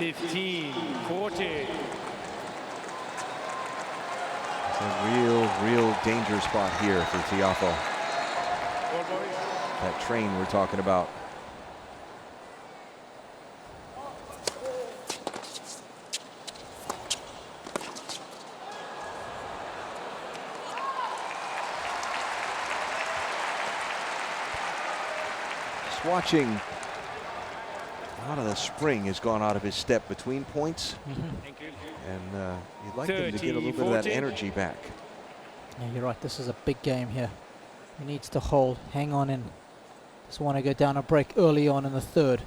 15-40. It's a real danger spot here for Tiafoe. That train we're talking about. Just watching, a lot of the spring has gone out of his step between points. Thank you. And you'd like him to get a little bit of that energy back. Yeah, you're right. This is a big game here. He needs to hold, hang on in. Doesn't want to go down a break early on in the third.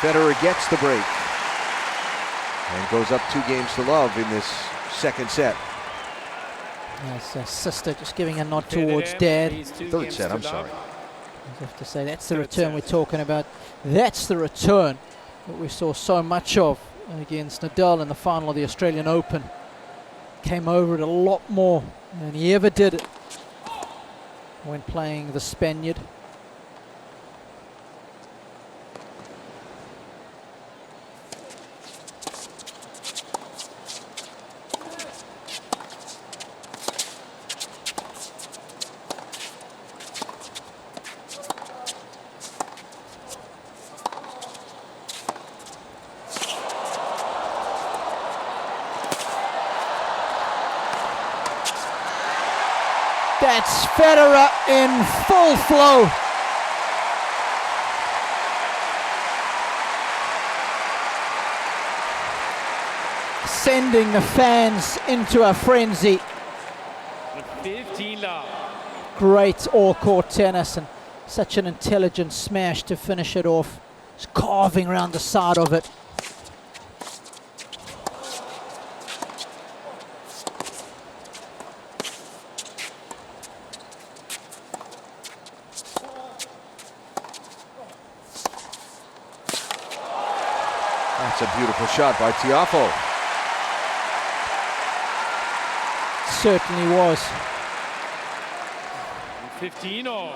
Federer gets the break and goes up 2-0 in this second set. Yes, sister just giving a nod towards dad. Third set, I'm sorry. I have to say, that's the return we're talking about. That's the return that we saw so much of against Nadal in the final of the Australian Open. Came over it a lot more than he ever did when playing the Spaniard. That's Federer in full flow. Sending the fans into a frenzy. 15 love. Great all-court tennis and such an intelligent smash to finish it off. Just carving around the side of it. That's a beautiful shot by Tiafoe. Certainly was. 15 all.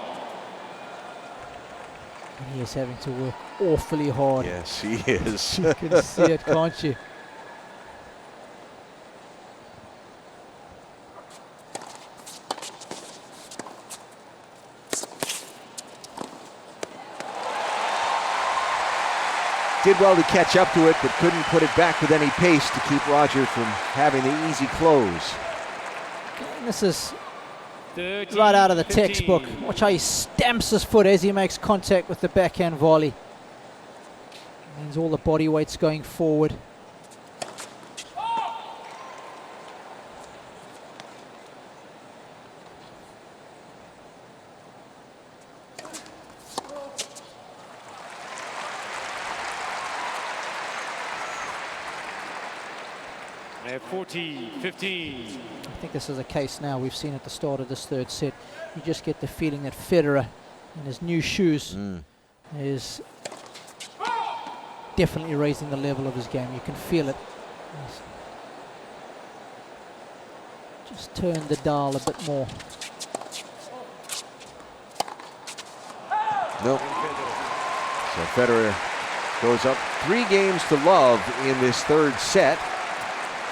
And he is having to work awfully hard. Yes, he is. You can see it, can't you? Did well to catch up to it, but couldn't put it back with any pace to keep Roger from having the easy close. And this is 13, right out of the 15. textbook. Watch how he stamps his foot as he makes contact with the backhand volley. Means all the body weight's going forward. At 40-15. I think this is a case now we've seen at the start of this third set. You just get the feeling that Federer in his new shoes is definitely raising the level of his game. You can feel it. He's just turn the dial a bit more. Nope. So Federer goes up 3-0 in this third set.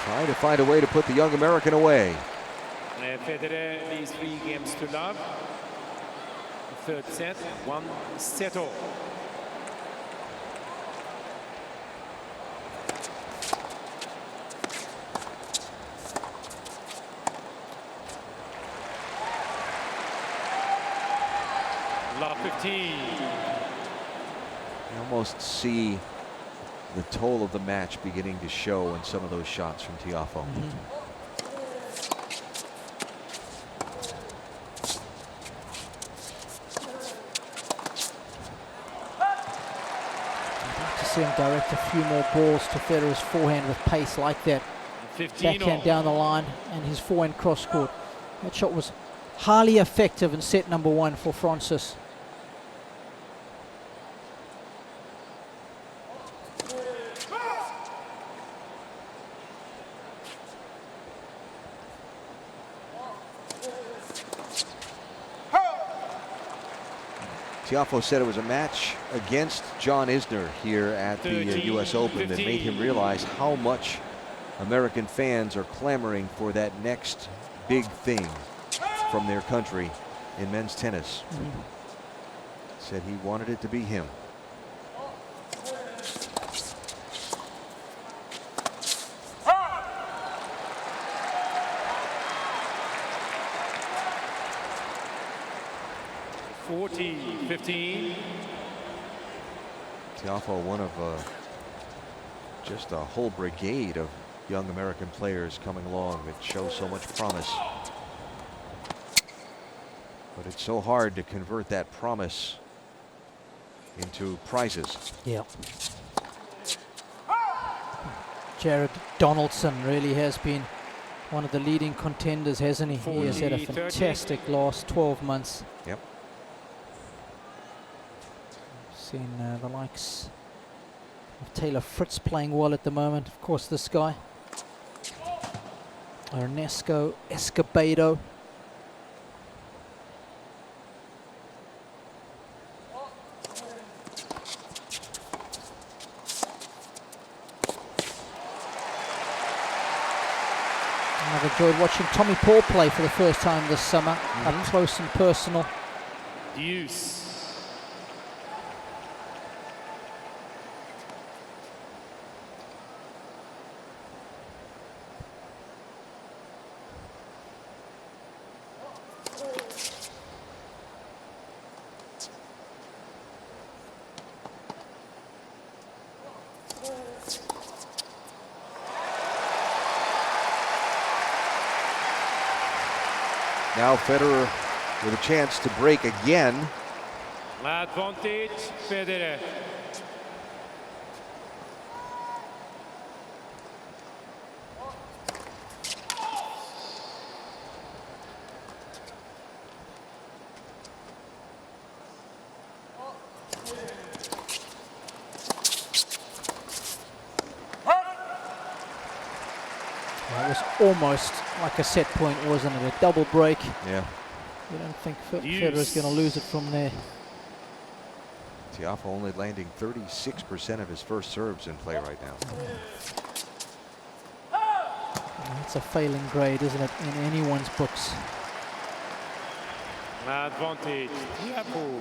Trying to find a way to put the young American away. Federer leads 3-0. Third set, 1-0. Love 15. You almost see the toll of the match beginning to show in some of those shots from Tiafoe. I'd like to see him direct a few more balls to Federer's forehand with pace like that. 15 Backhand down the line and his forehand cross court. That shot was highly effective in set number 1 for Francis. Tiafoe said it was a match against John Isner here at the US Open that made him realize how much American fans are clamoring for that next big thing from their country in men's tennis. Said he wanted it to be him. Tiafoe, one of just a whole brigade of young American players coming along that show so much promise. But it's so hard to convert that promise into prizes. Yeah. Jared Donaldson really has been one of the leading contenders, hasn't he? He has had a fantastic last 12 months. Yep. Seen the likes of Taylor Fritz playing well at the moment. Of course, this guy, Ernesto Escobedo. I've enjoyed watching Tommy Paul play for the first time this summer, up close and personal. Deuce. Now Federer with a chance to break again. Advantage, Federer. That was almost like a set point, wasn't it? A double break. Yeah. You don't think Federer's going to lose it from there. Tiafoe only landing 36% of his first serves in play right now. That's a failing grade, isn't it, in anyone's books? Advantage, Tiafoe.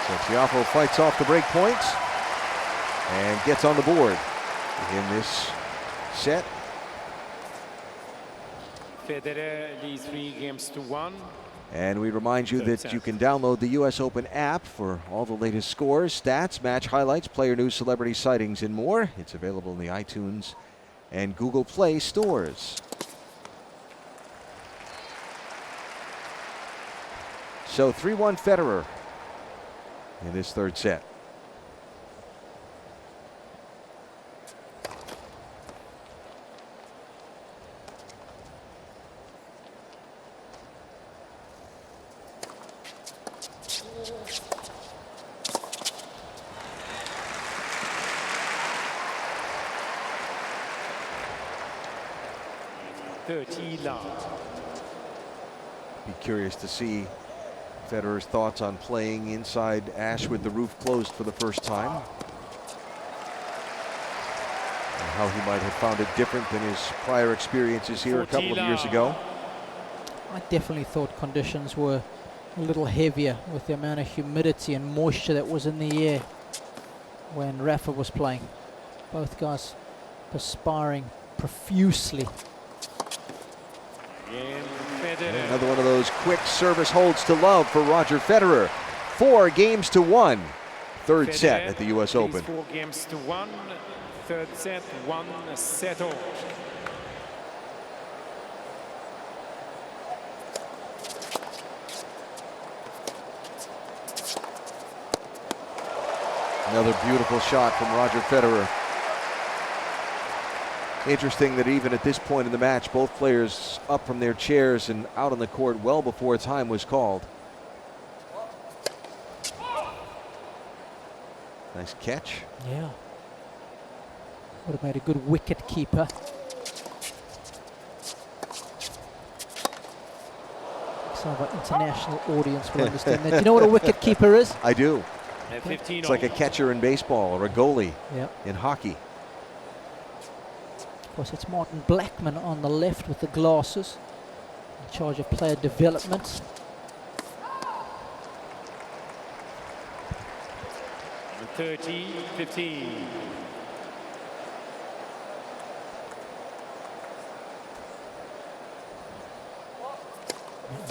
So Tiafoe fights off the break points and gets on the board in this set. Federer leads 3-1. And we remind you that you can download the US Open app for all the latest scores, stats, match highlights, player news, celebrity sightings, and more. It's available in the iTunes and Google Play stores. So 3-1 Federer in this third set. Be curious to see Federer's thoughts on playing inside Ash with the roof closed for the first time. And how he might have found it different than his prior experiences here a couple of years ago. I definitely thought conditions were a little heavier with the amount of humidity and moisture that was in the air when Rafa was playing. Both guys perspiring profusely. Another one of those quick service holds to love for Roger Federer. 4-1. Third set at the US Open. 4-1. Third set, 1 set all. Another beautiful shot from Roger Federer. Interesting that even at this point in the match, both players up from their chairs and out on the court well before time was called. Nice catch. Yeah. Would have made a good wicket keeper. Some of our international audience will understand that. Do you know what a wicket keeper is? I do. Okay. It's like a catcher in baseball or a goalie in hockey. Of course, it's Martin Blackman on the left with the glasses, in charge of player development. The 30-15.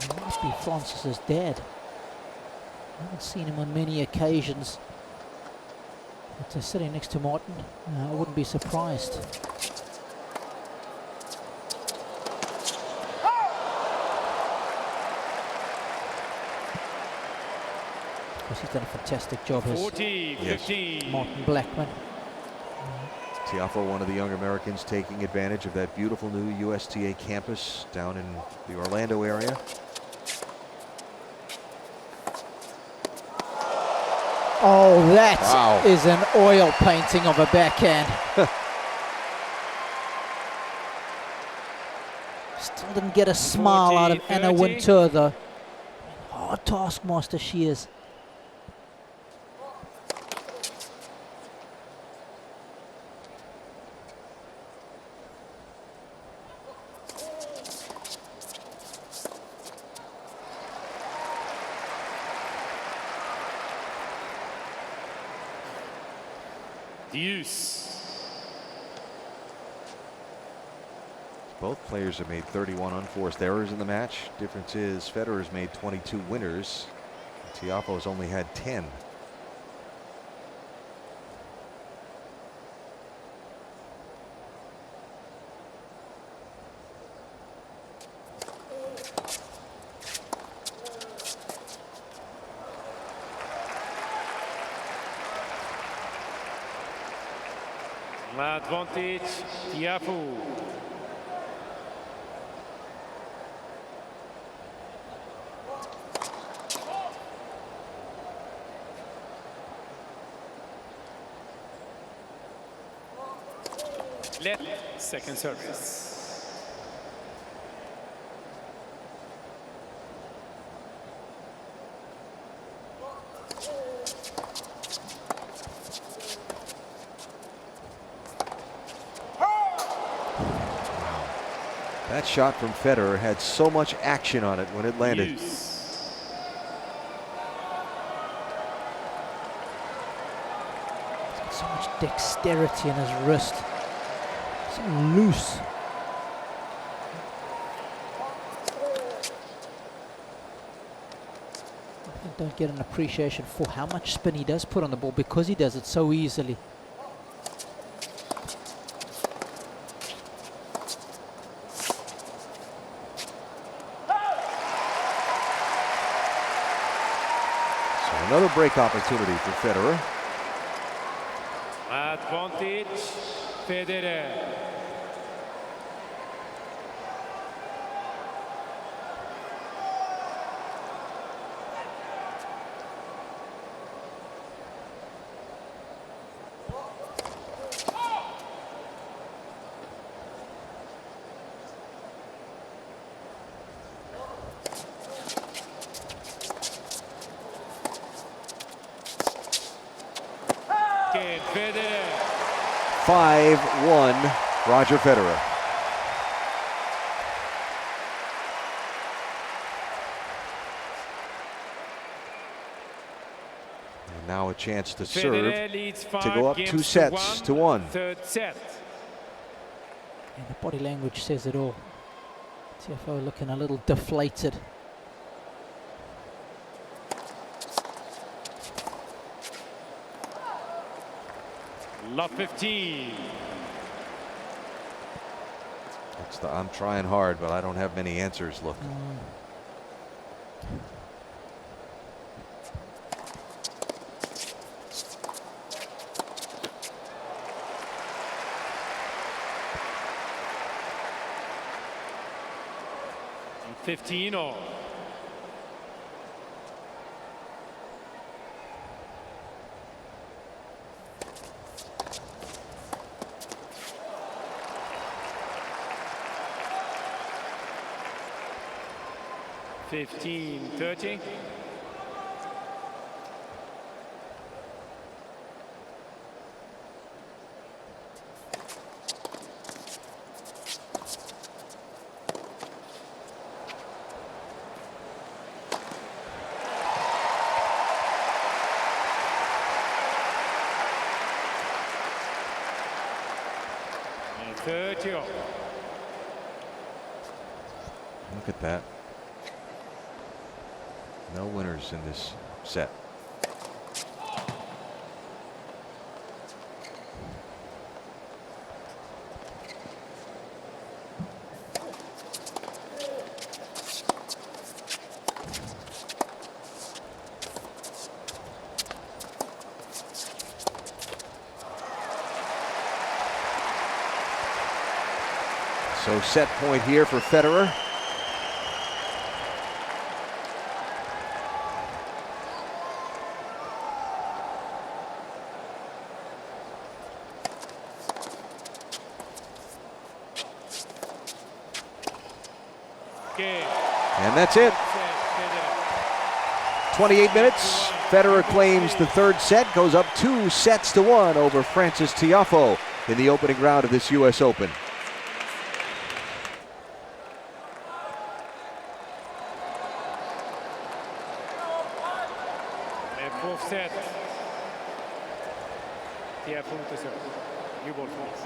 It must be Francis's dad. I haven't seen him on many occasions. But sitting next to Martin, I wouldn't be surprised. Of course, he's done a fantastic job as 40-15. Martin Blackman. Tiafoe, one of the young Americans, taking advantage of that beautiful new USTA campus down in the Orlando area. Oh, that is an oil painting of a backhand. Still didn't get a smile out of Anna Wintour, though. Hard taskmaster she is. Deuce. Both players have made 31 unforced errors in the match. Difference is Federer's made 22 winners. Tiafoe's only had 10. Advantage, Tiafoe. Let second service. That shot from Federer had so much action on it when it landed. Use. He's got so much dexterity in his wrist. So loose. I don't get an appreciation for how much spin he does put on the ball because he does it so easily. Another break opportunity for Federer. Advantage, Federer. Federer. 5-1, Roger Federer. And now a chance to serve to go up 2 sets to 1. Third set. And the body language says it all. Tiafoe looking a little deflated. Love 15. I'm trying hard, but I don't have many answers. Look. 15 all. Fifteen 30. And 30 all. Look at that. No winners in this set. So set point here for Federer. And that's it. 28 minutes. Federer claims the third set, goes up 2-1 over Frances Tiafoe in the opening round of this US Open. And fourth set. Tiafoe to serve. New ball please.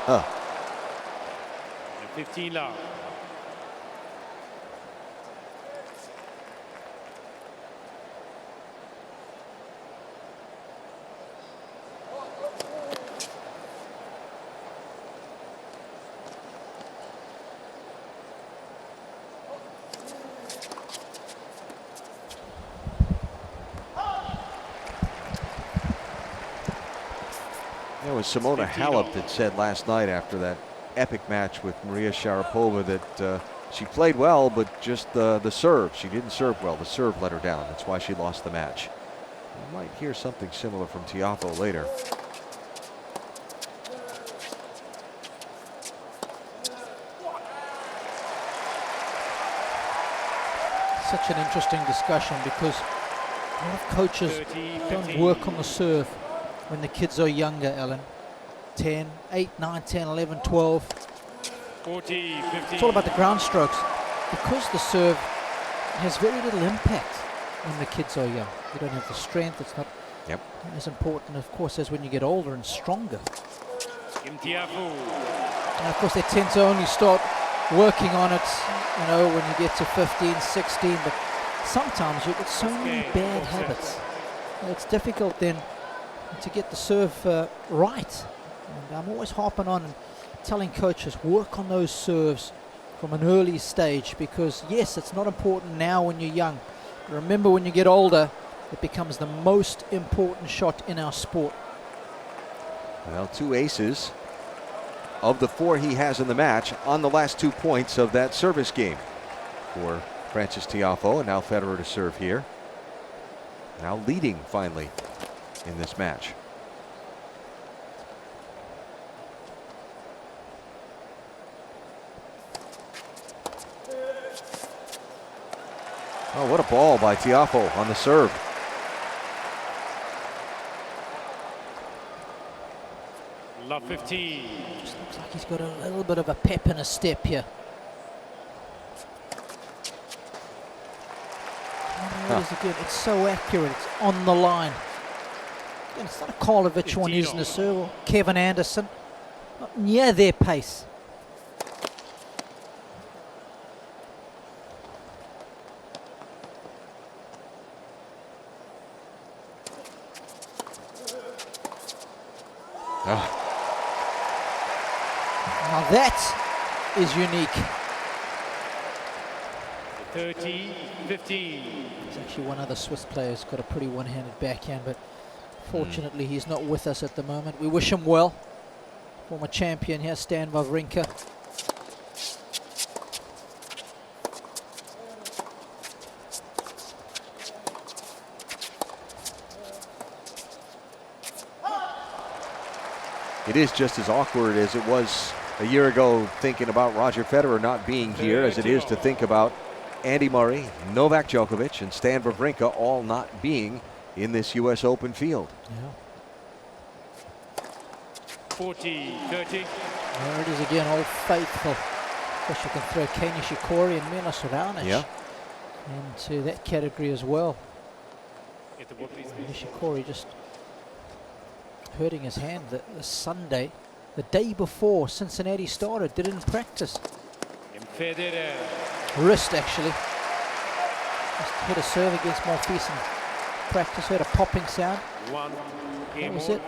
And 15 love. There was Simona Halep that said last night after that epic match with Maria Sharapova that she played well, but just the serve. She didn't serve well. The serve let her down. That's why she lost the match. We might hear something similar from Tiafoe later. Such an interesting discussion because a lot of coaches don't work on the serve when the kids are younger, Alan. 10, 8, 9, 10, 11, 12. 40, 50. It's all about the ground strokes. Because the serve has very little impact when the kids are young. You don't have the strength. It's not as important, of course, as when you get older and stronger. And of course, they tend to only start working on it, you know, when you get to 15, 16. But sometimes you get so many bad habits. It's difficult then to get the serve right. And I'm always harping on and telling coaches, work on those serves from an early stage, because yes, it's not important now when you're young. But remember, when you get older, it becomes the most important shot in our sport. Well, 2 aces of the 4 he has in the match on the last 2 points of that service game for Frances Tiafoe. And now Federer to serve here. Now leading finally in this match. Oh, what a ball by Tiafoe on the serve. Love 15. Just looks like he's got a little bit of a pep in his step here. Again, it's so accurate. It's on the line. Again, it's not a Karlovic one using the serve, or Kevin Anderson. Not near their pace. That is unique. 30-15. There's actually one other Swiss player who's got a pretty one-handed backhand, but fortunately he's not with us at the moment. We wish him well. Former champion here, Stan Wawrinka. It is just as awkward as it was a year ago thinking about Roger Federer not being here as it is to think about Andy Murray, Novak Djokovic, and Stan Wawrinka all not being in this U.S. Open field. Yeah. 40-30. There it is again, Old Faithful. Of course, you can throw Kei Nishikori and Milos Raonic into that category as well. Nishikori just hurting his hand the Sunday, the day before Cincinnati started, didn't practice. Federer. Wrist actually. Just hit a serve against Monfils and practice, heard a popping sound. That was it.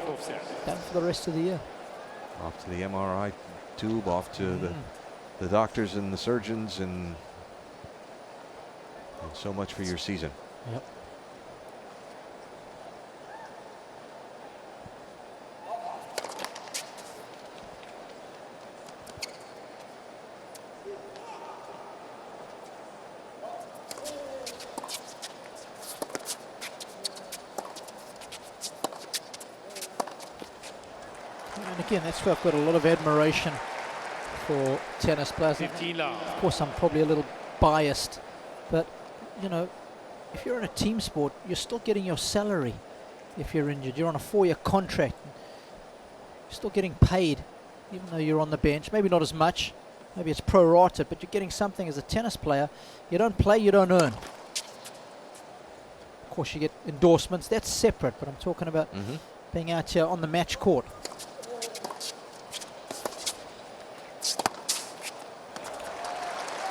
Done for the rest of the year. Off to the MRI tube, off to the doctors and the surgeons, and so much for your season. Yep. Again, that's where I've got a lot of admiration for tennis players. Of course, I'm probably a little biased, but you know, if you're in a team sport, you're still getting your salary. If you're injured, you're on a 4-year contract. You're still getting paid, even though you're on the bench. Maybe not as much. Maybe it's pro rata, but you're getting something as a tennis player. You don't play, you don't earn. Of course, you get endorsements. That's separate, but I'm talking about being out here on the match court.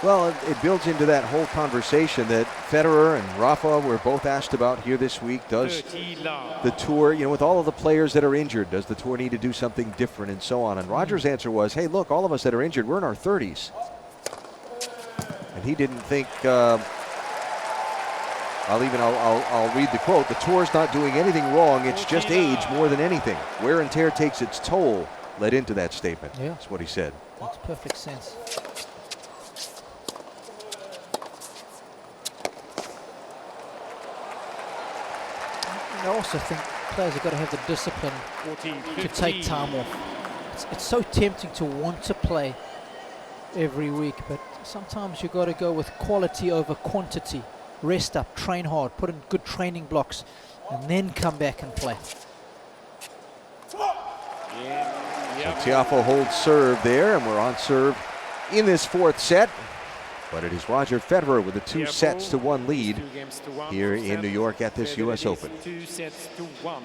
Well, it builds into that whole conversation that Federer and Rafa were both asked about here this week. Does the tour, you know, with all of the players that are injured, does the tour need to do something different and so on? And Roger's answer was, hey, look, all of us that are injured, we're in our 30s. And he didn't think, I'll read the quote, the tour's not doing anything wrong, it's just age more than anything. Wear and tear takes its toll, led into that statement. Yeah. That's what he said. Makes perfect sense. I also think players have got to have the discipline to take time off. It's so tempting to want to play every week, but sometimes you've got to go with quality over quantity. Rest up, train hard, put in good training blocks, and then come back and play. So Tiafoe holds serve there, and we're on serve in this fourth set. But it is Roger Federer with a 2-1 lead here in New York at this U.S. Open. 2-1.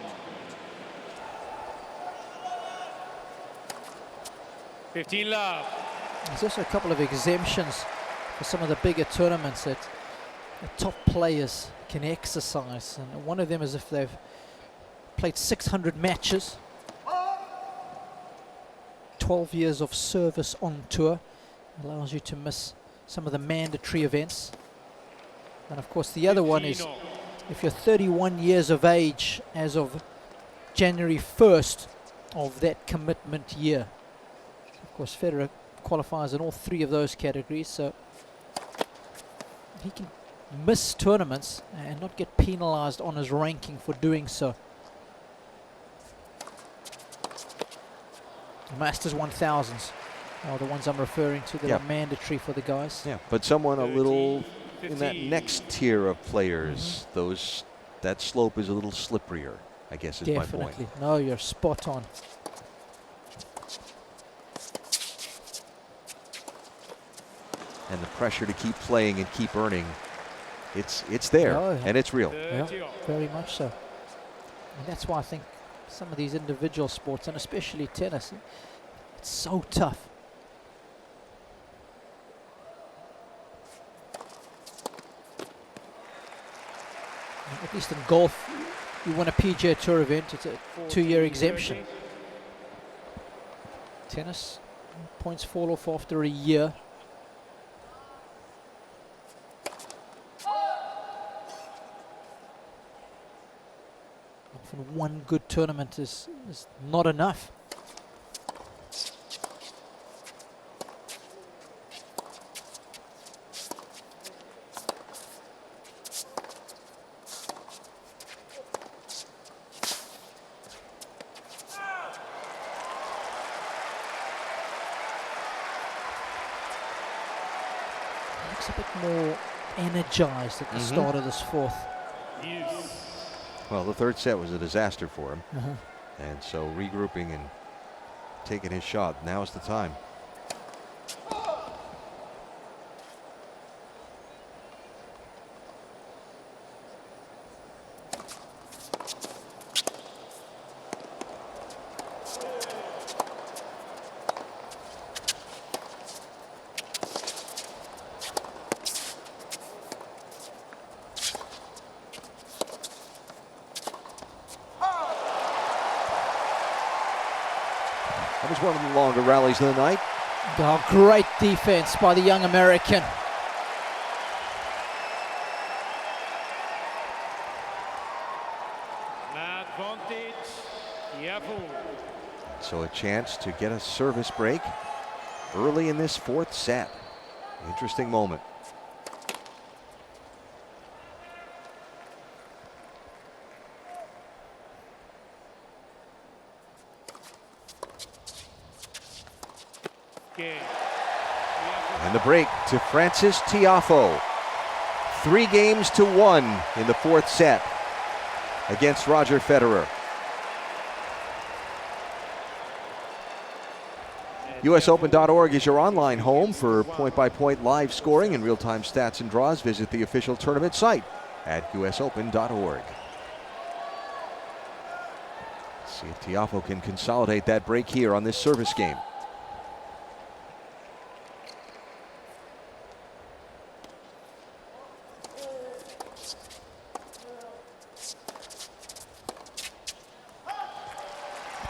Love. There's also a couple of exemptions for some of the bigger tournaments that the top players can exercise. And one of them is if they've played 600 matches, 12 years of service on tour, allows you to miss some of the mandatory events. And of course the other one is if you're 31 years of age as of January 1st of that commitment year. Of course Federer qualifies in all 3 of those categories, so he can miss tournaments and not get penalized on his ranking for doing so. The Masters 1000s are the ones I'm referring to that are mandatory for the guys. Yeah, but someone a little in that next tier of players, that slope is a little slipperier, I guess is my point. Definitely. No, you're spot on. And the pressure to keep playing and keep earning, it's there, and it's real. Yeah, very much so. And that's why I think some of these individual sports, and especially tennis, it's so tough. At least in golf, you win a PGA Tour event, it's a 2-year exemption. Tennis, Points fall off after a year. Often one good tournament is not enough. Looks a bit more energized at the start of this fourth. Well, the third set was a disaster for him. And so regrouping and taking his shot, now is the time. That was one of the longer rallies of the night. Oh, great defense by the young American. Advantage, Tiafoe. So a chance to get a service break early in this fourth set. Interesting moment. And the break to Francis Tiafoe. 3-1 in the fourth set against Roger Federer. USOpen.org is your online home for point-by-point live scoring and real-time stats and draws. Visit the official tournament site at USOpen.org. See if Tiafoe can consolidate that break here on this service game.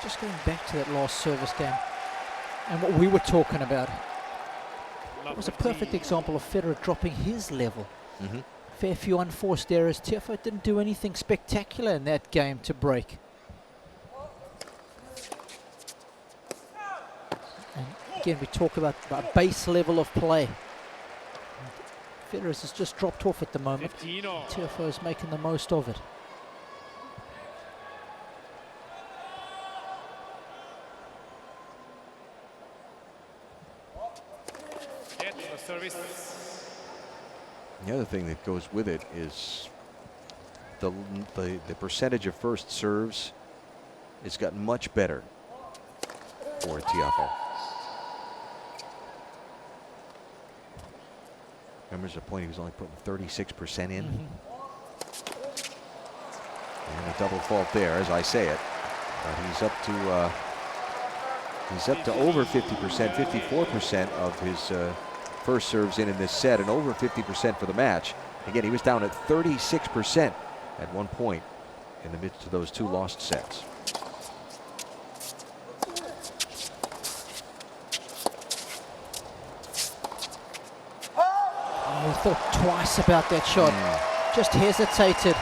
Just going back to that last service game and what we were talking about, it was a perfect example of Federer dropping his level. Fair few unforced errors. Tiafoe didn't do anything spectacular in that game to break. And again, we talk about a base level of play. Federer has just dropped off at the moment. Tiafoe is making the most of it. The other thing that goes with it is the percentage of first serves has gotten much better for Tiafoe. Remember, there's a point he was only putting 36% in. And a double fault there, as I say it. But he's up to over 50%, 54% of his first serves in this set, and over 50% for the match. Again, he was down at 36% at one point in the midst of those two lost sets. Oh, he thought twice about that shot. Just hesitated.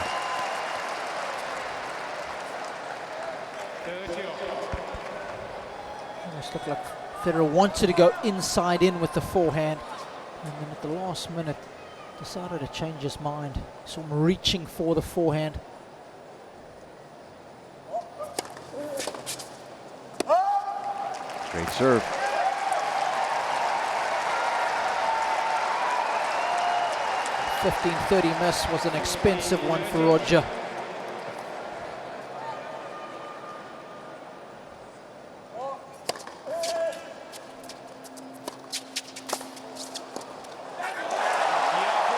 Almost looked like Federer wanted to go inside in with the forehand, and then at the last minute decided to change his mind. Saw him reaching for the forehand. Great serve. The 15-30 miss was an expensive one for Roger.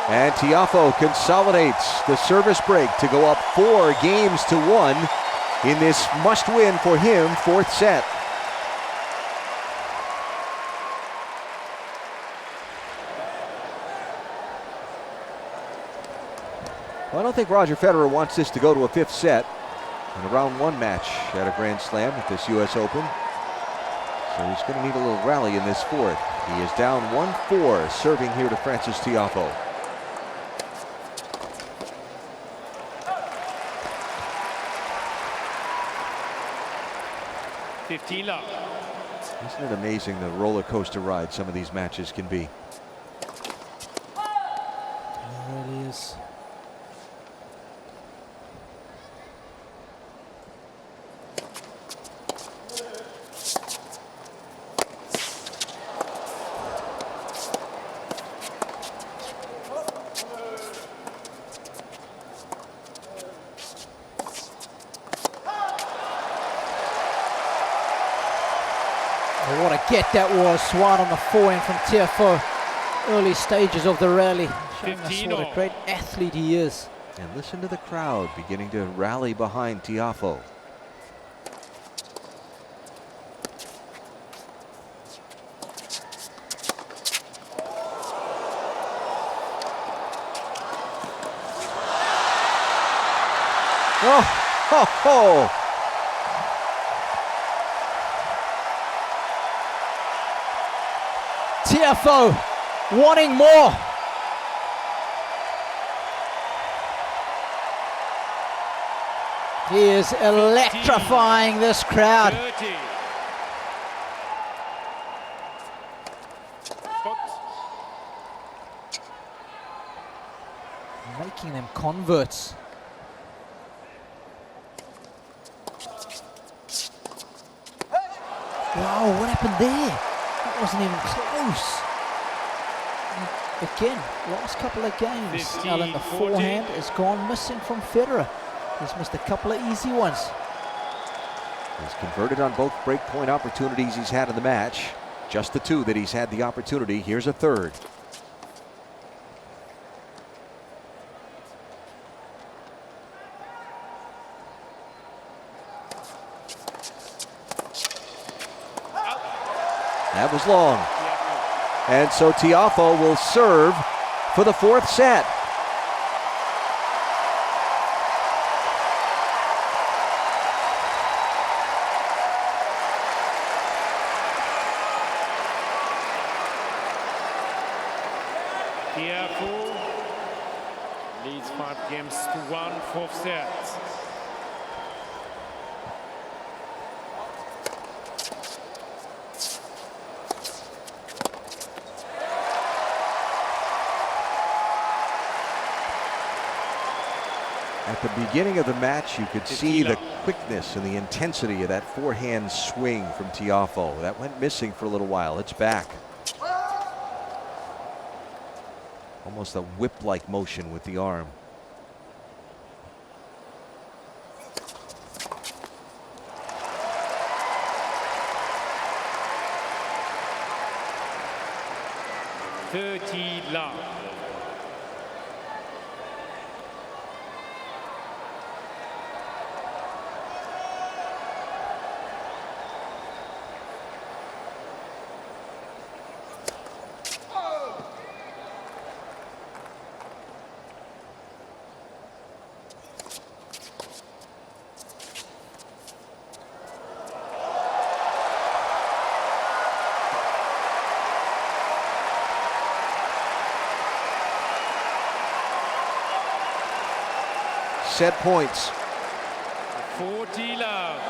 And Tiafoe consolidates the service break to go up 4-1 in this must-win for him fourth set. Well, I don't think Roger Federer wants this to go to a fifth set in a round one match at a Grand Slam at this US Open. So he's going to need a little rally in this fourth. He is down 1-4, serving here to Frances Tiafoe. Isn't it amazing the roller coaster ride some of these matches can be? It really is. Oh, what a get that was, right on the forehand from Tiafoe. Early stages of the rally, showing us what a great athlete he is. And listen to the crowd beginning to rally behind Tiafoe. Oh, ho, ho. Tiafoe wanting more. He is electrifying this crowd. 30. Making them converts. Wow, what happened there? That wasn't even close. And again, last couple of games, 15, Alan, the 14. forehand has gone missing from Federer. He's missed a couple of easy ones. He's converted on both breakpoint opportunities he's had in the match. Just the two that he's had the opportunity. Here's a third. That was long. And so Tiafoe will serve for the fourth set. Tiafoe leads 5 games to 1, fourth set. At the beginning of the match, you could see the quickness and the intensity of that forehand swing from Tiafoe. That went missing for a little while. It's back. Almost a whip-like motion with the arm. Love. Set points. 40 love.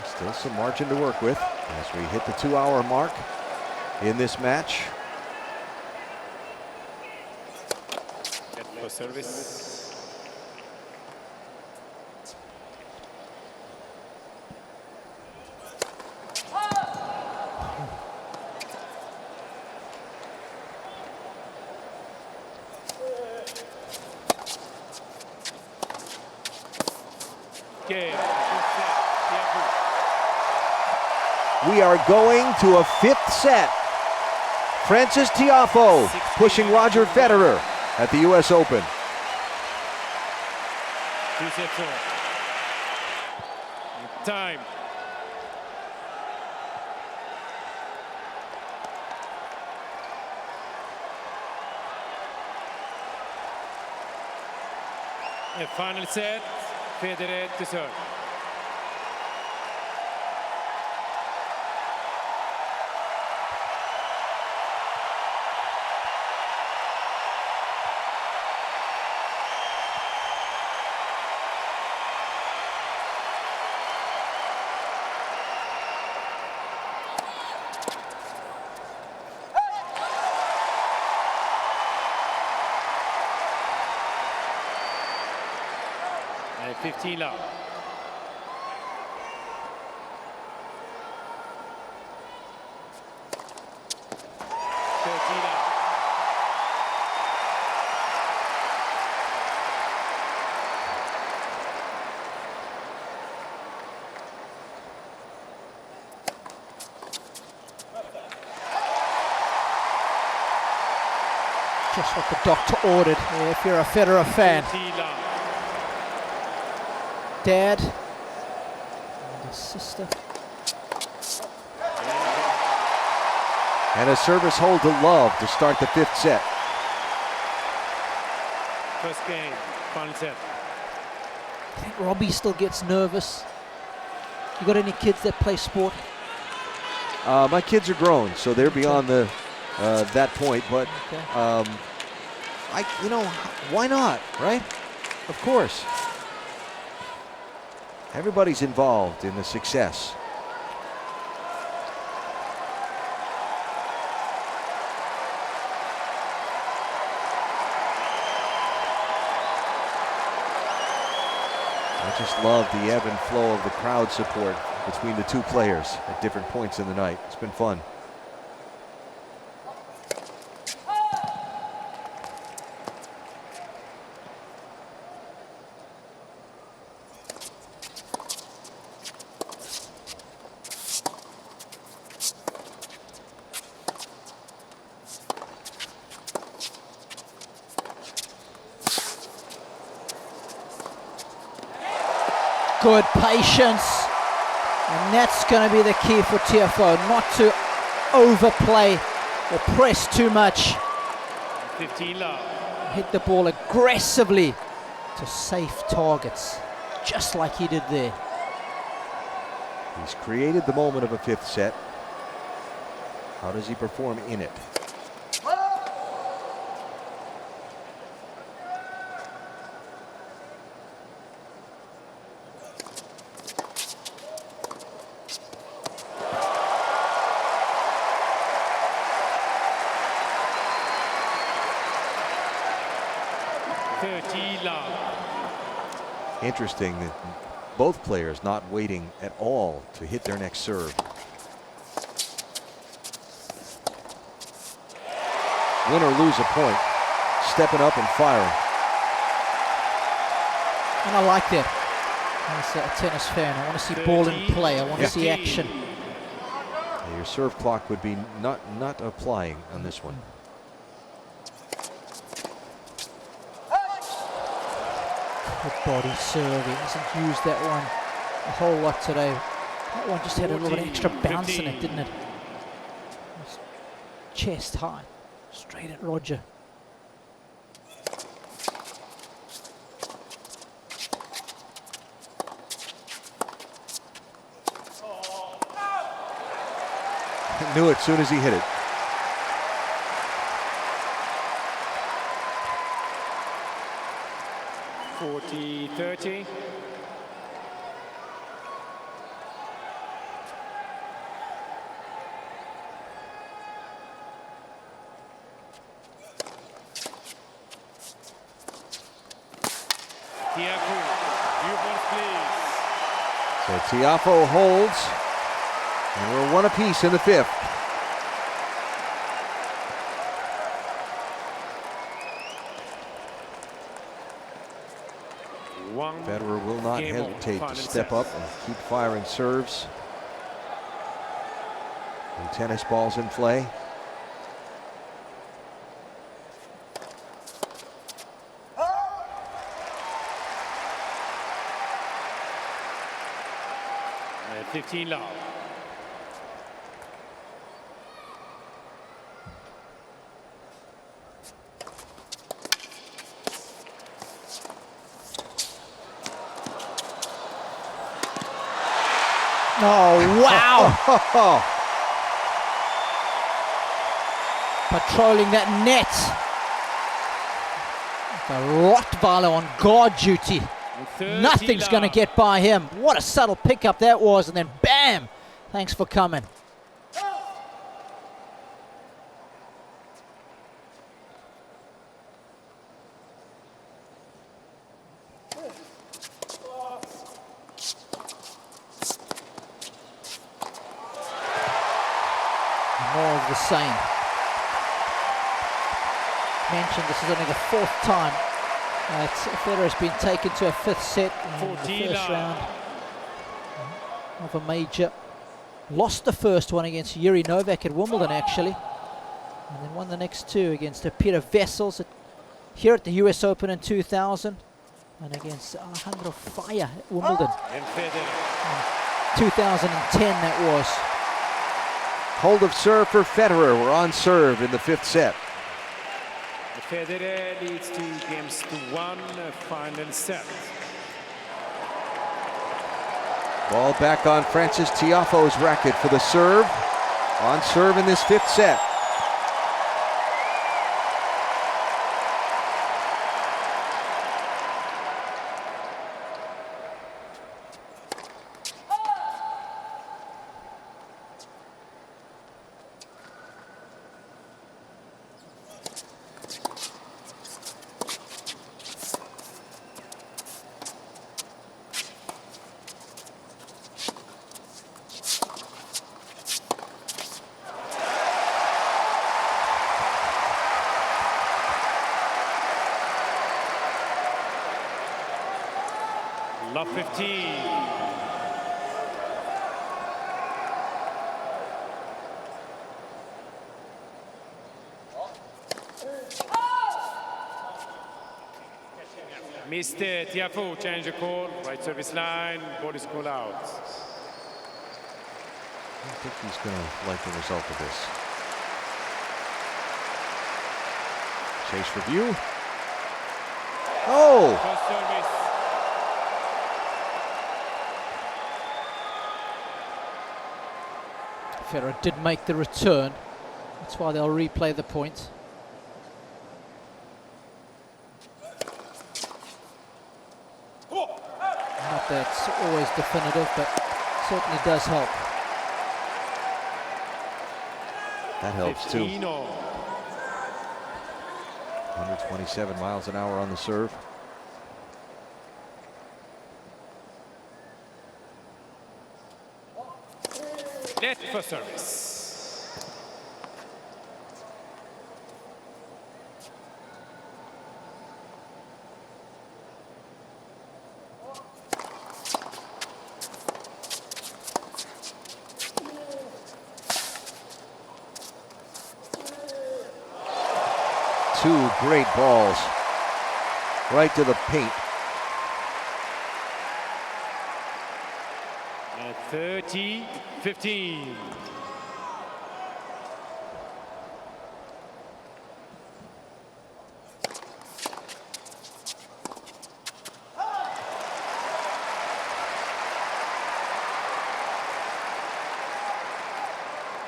Still some margin to work with as we hit the 2-hour mark in this match. For service. We are going to a fifth set. Frances Tiafoe pushing Roger Federer at the US Open. 2 sets all. Time. The final set, Federer to serve. And 15 love. Just what the doctor ordered, if you're a Federer fan. Dad and his sister. And a service hold to Love to start the 5th set. First game, final set. I think Robbie still gets nervous. You got any kids that play sport? My kids are grown, so they're beyond the that point. But Okay. why not, right? Of course. Everybody's involved in the success. I just love the ebb and flow of the crowd support between the two players at different points in the night. It's been fun. Good patience, and that's going to be the key for Tiafoe, not to overplay or press too much. 15 love. Hit the ball aggressively to safe targets, just like he did there. He's created the moment of a 5th set. How does he perform in it? Interesting that both players not waiting at all to hit their next serve. Win or lose a point, stepping up and firing. And I like that. As a tennis fan, I want to see ball in play. I want to see action. Your serve clock would be not applying on this one. Good body serve. He hasn't used that one a whole lot today. That one just had a little bit extra bounce in it, didn't it? Chest high, straight at Roger. Knew it as soon as he hit it. (40-30). Tiafoe, viewpoint, please. So Tiafoe holds, and we're one apiece in the 5th. Federer will not hesitate to step up and keep firing serves. New tennis balls in play. 15 love. Oh, wow! Patrolling that net. The Rottweiler on guard duty. Nothing's going to get by him. What a subtle pickup that was, and then bam! Thanks for coming. More of the same. Mentioned this is only the fourth time that Federer has been taken to a fifth set in the first round of a major. Lost the first one against Yuri Novak at Wimbledon, actually, and then won the next two against Peter Vessels here at the US Open in 2000 and against Alejandro Falla at Wimbledon. 2010 that was. Hold of serve for Federer. We're on serve in the fifth set. Federer leads 2 games to 1, final set. Ball back on Francis Tiafoe's racket for the serve. On serve in this fifth set. Love 15. Mr. Tiafoe, change the call. Right service line, ball is called out. I don't think he's going to like the result of this. Chase review. Oh! First service. Federer did make the return. That's why they'll replay the point. Not that it's always definitive, but certainly does help. That helps too. 15 all. 127 miles an hour on the serve. Net for service. Two great balls right to the paint. At 30-15.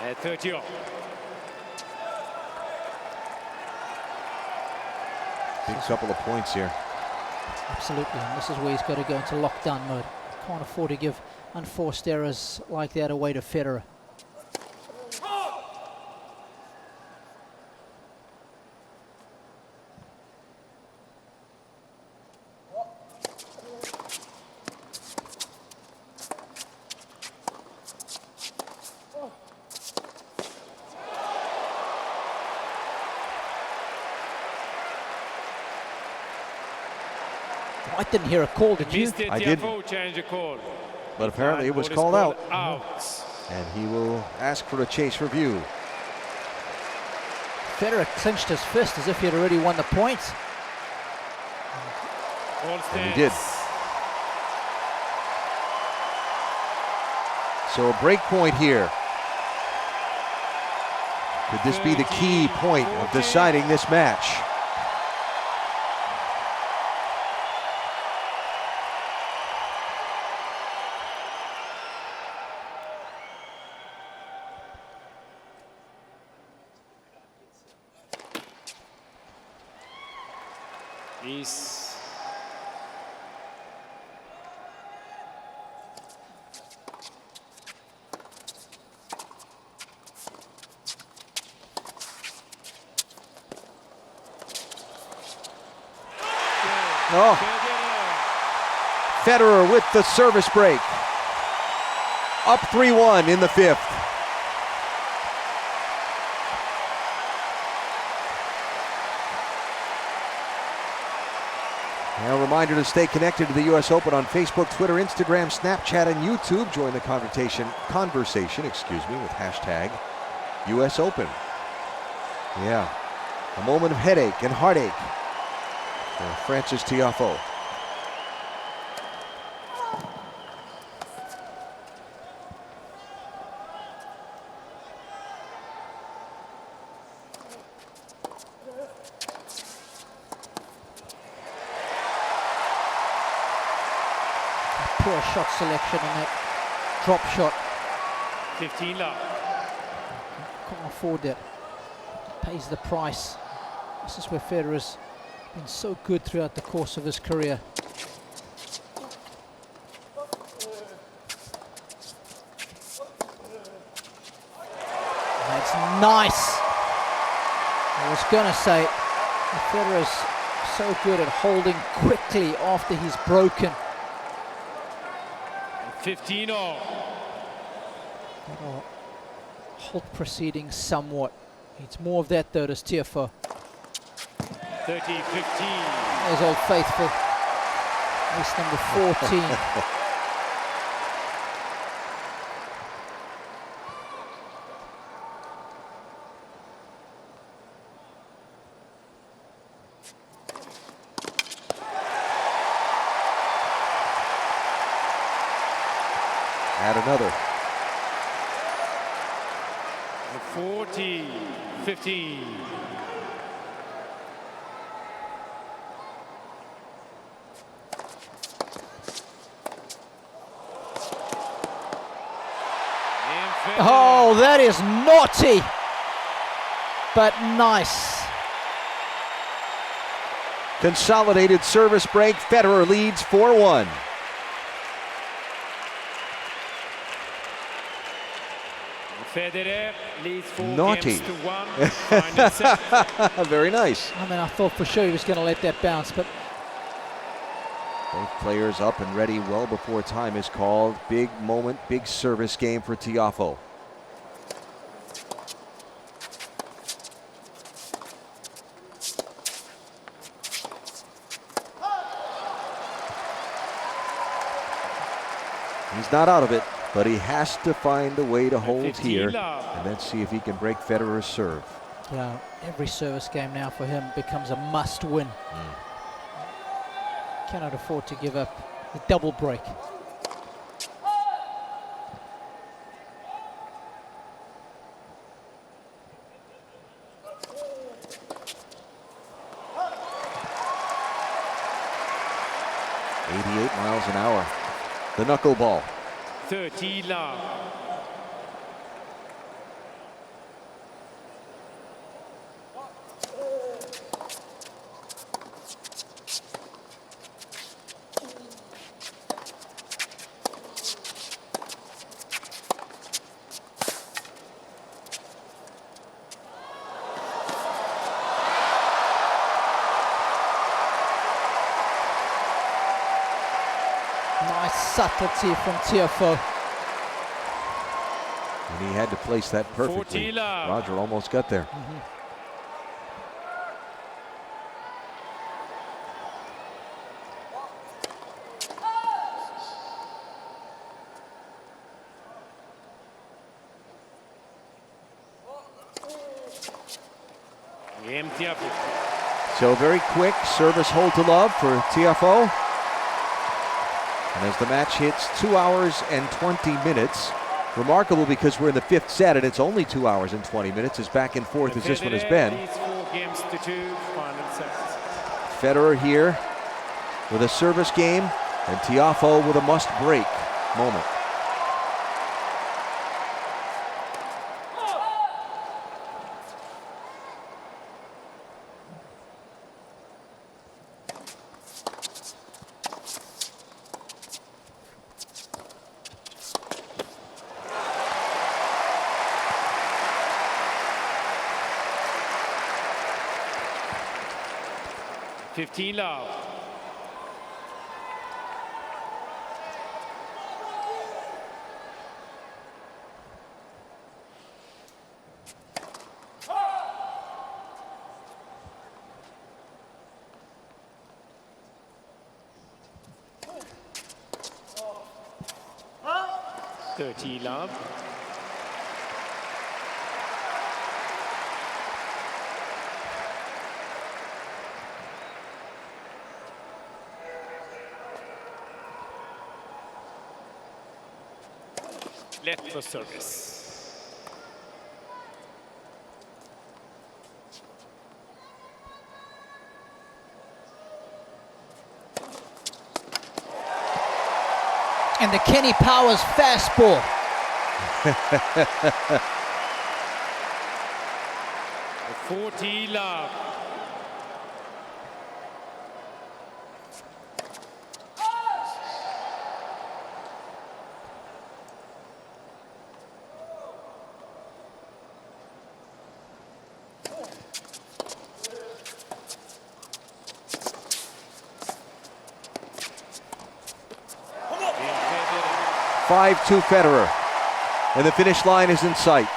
At 30 all. Big couple of points here. Absolutely, and this is where he's got to go into lockdown mode. Can't afford to give unforced errors like that away to Federer. I didn't hear a call, did you? Mr. I did. Tiafoe change the call. But apparently it was called out. And he will ask for a chase review. Federer clinched his fist as if he had already won the point. And he did. So a break point here. Could this be the key point of deciding this match? He's Oh, Federer with the service break. Up 3-1 in the fifth. Now a reminder to stay connected to the US Open on Facebook, Twitter, Instagram, Snapchat, and YouTube. Join the conversation with hashtag US Open. Yeah, a moment of headache and heartache for Frances Tiafoe. Poor shot selection on that drop shot. 15 love. Can't afford that. Pays the price. This is where Federer's been so good throughout the course of his career. That's nice. I was gonna say, Federer's so good at holding quickly after he's broken. 15 all. That'll halt proceedings somewhat. Needs more of that though, does Tiafoe. 30-15. There's Old Faithful. Ace number 14. Add another. 40-15. Oh, that is naughty, but nice. Consolidated service break. Federer leads 4-1. Federer leads 4 Naughty. games to 1. Final set. Very nice. I mean, I thought for sure he was going to let that bounce, but Both players up and ready well before time is called. Big moment, big service game for Tiafoe. He's not out of it, but he has to find a way to hold here. And let's see if he can break Federer's serve. yeah, every service game now for him becomes a must-win. Cannot afford to give up the double break. miles an hour. The knuckleball. 30 love. Nice subtlety from Tiafoe. And he had to place that perfectly. Roger almost got there. So very quick service hold to love for Tiafoe. And as the match hits 2 hours and 20 minutes, remarkable because we're in the 5th set and it's only 2 hours and 20 minutes, as back and forth as this one has been. Leads 4 games to 2, final set. Federer here with a service game, and Tiafoe with a must-break moment. Love. Love. Let for service. And the Kenny Powers fastball. 40 love. Five-2 Federer, and the finish line is in sight.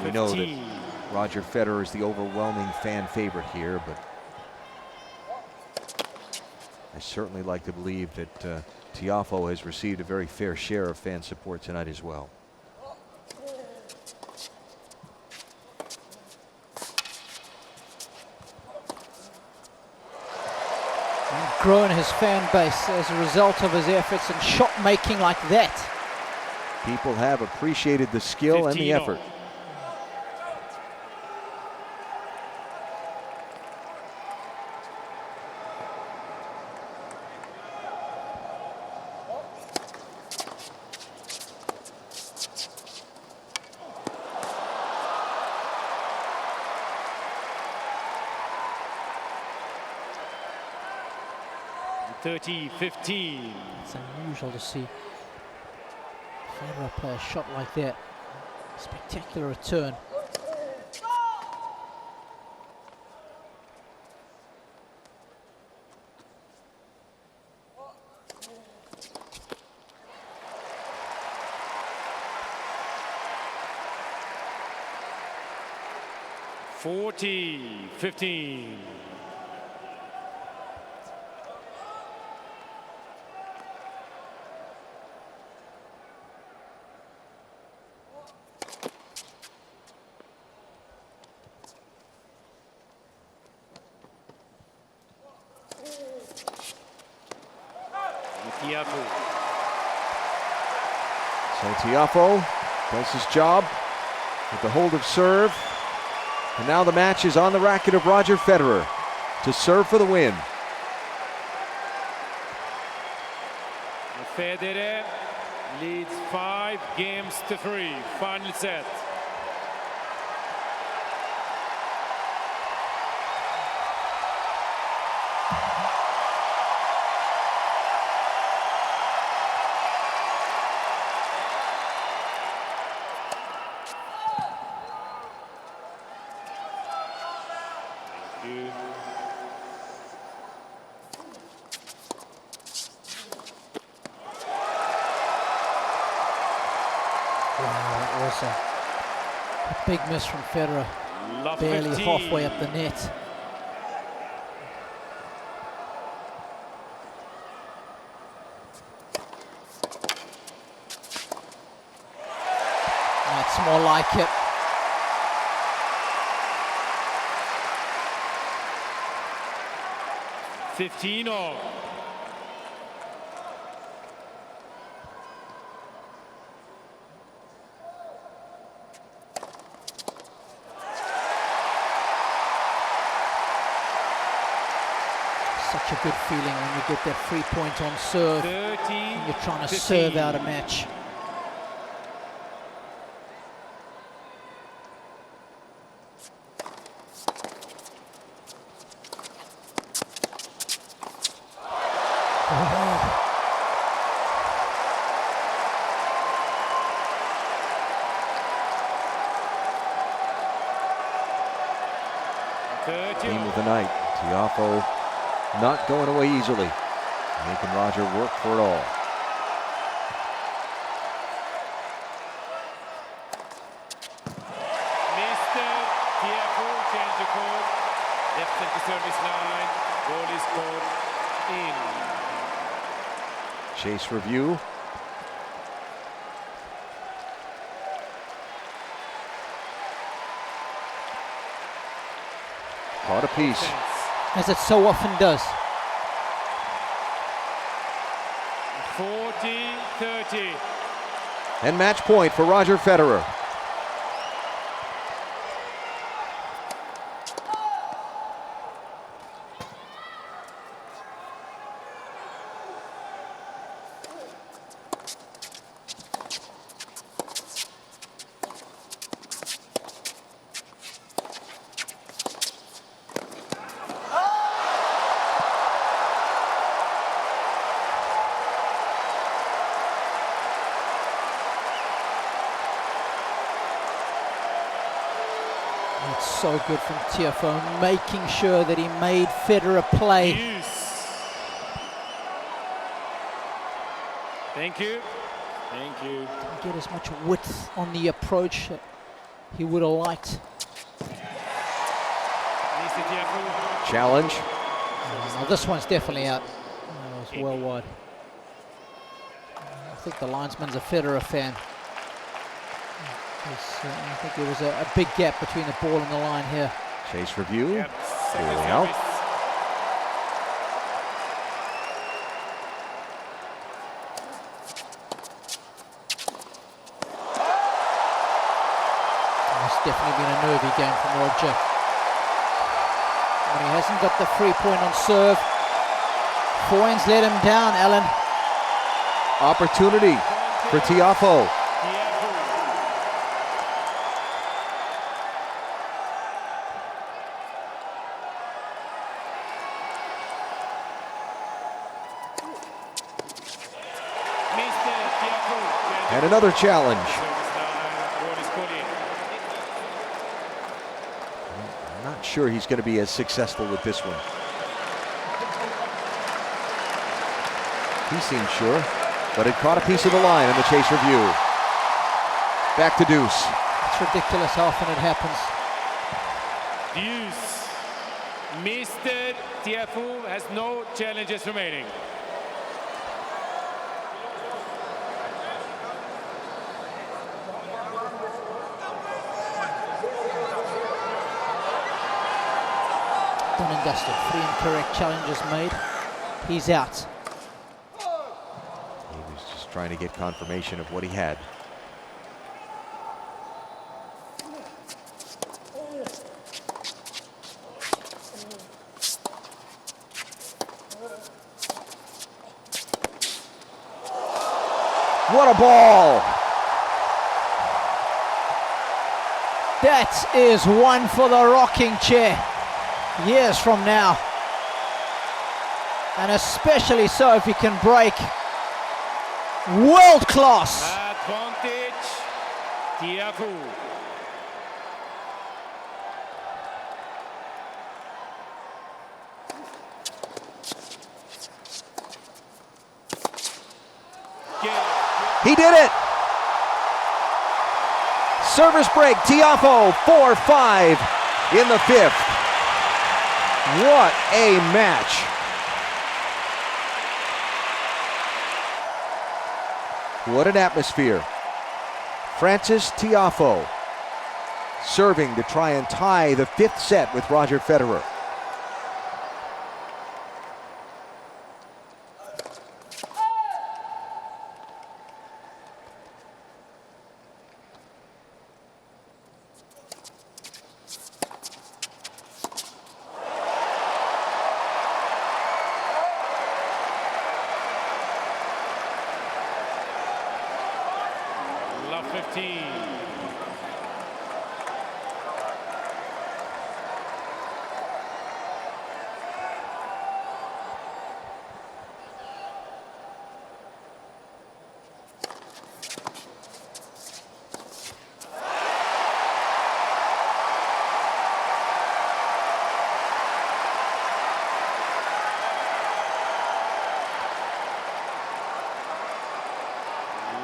We know that Roger Federer is the overwhelming fan favorite here, but I certainly like to believe that Tiafoe has received a very fair share of fan support tonight as well. And grown his fan base as a result of his efforts and shot making like that. People have appreciated the skill and the effort. (30-15). It's unusual to see Federer play a shot like that. Spectacular return. (40-15). Tiafoe. So Tiafoe does his job with the hold of serve. And now the match is on the racket of Roger Federer to serve for the win. Federer leads 5-3, final set. was a big miss from Federer. Love Barely 15. halfway up the net. That's more like it. $15. Such a good feeling when you get that 3 point on serve. 30, And you're trying to 15. serve out a match. Team of the night. Tiafoe not going away easily. Making Roger work for it all. Mr. Tiafoe change the call. Left center service line. Goal is scored in. Chase review. Caught a piece. As it so often does. 40-30. And match point for Roger Federer. It's so good from Tiafoe, making sure that he made Federer play. Use. Thank you. Thank you. Didn't get as much width on the approach that he would have liked. Mr. Tiafoe. Challenge. Now this one's definitely out. That was well wide. I think the linesman's a Federer fan. I think there was a big gap between the ball and the line here. Chase review. Yep. Second Clearly service. out. It's definitely been a nervy game from Roger. When he hasn't got the 3 point on serve. Foreign's let him down, Alan. Opportunity for Tiafoe. And another challenge. I'm not sure he's going to be as successful with this one. He seemed sure, but it caught a piece of the line in the chase review. Back to deuce. It's ridiculous how often it happens. Deuce. Mr. Tiafoe has no challenges remaining. Done and dusted. 3 incorrect challenges made. He's out. He was just trying to get confirmation of what he had. What a ball! That is one for the rocking chair. Years from now, and especially so if he can break. World class. Advantage, Tiafoe. He did it! service break. Tiafoe 4-5 in the fifth. What a match. What an atmosphere. Frances Tiafoe serving to try and tie the fifth set with Roger Federer. Love 15.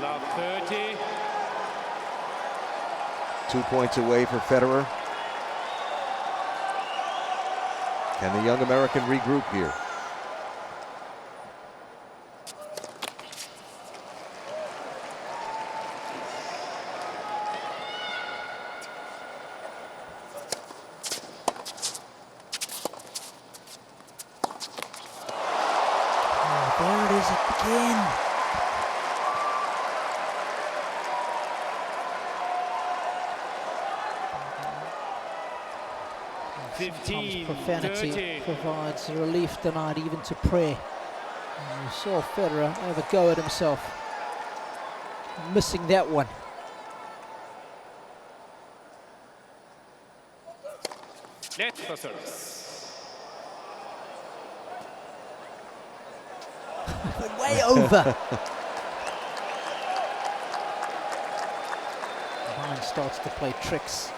Love 30. 2 points away for Federer. Can the young American regroup here? Oh, there it is again. 15, profanity 30. provides relief tonight, even to prayer. And you saw Federer have a go at himself, missing that one. Net for service. Way over. Behind starts to play tricks.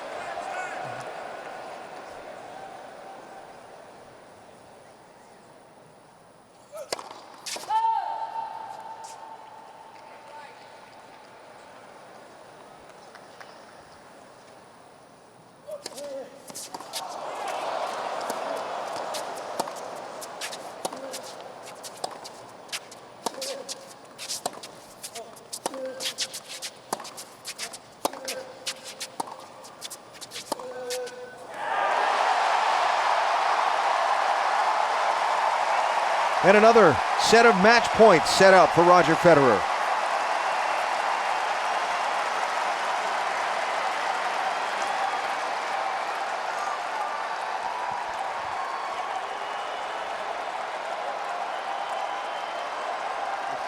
And another set of match points set up for Roger Federer.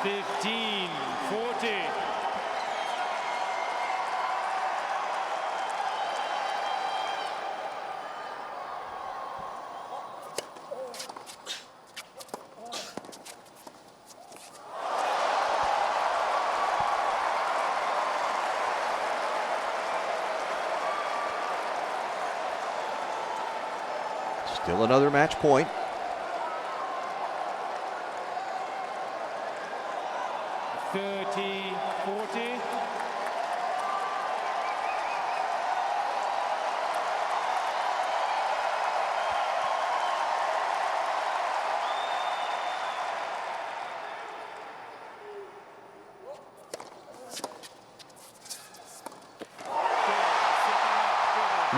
Fifteen, 40. Still another match point. Thirty, 40.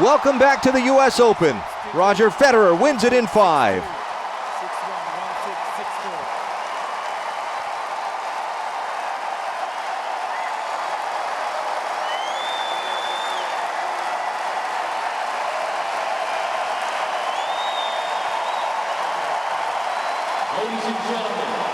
Welcome back to the US Open. Roger Federer wins it in 5. 6-1, 1-6, 6-4. Ladies and gentlemen,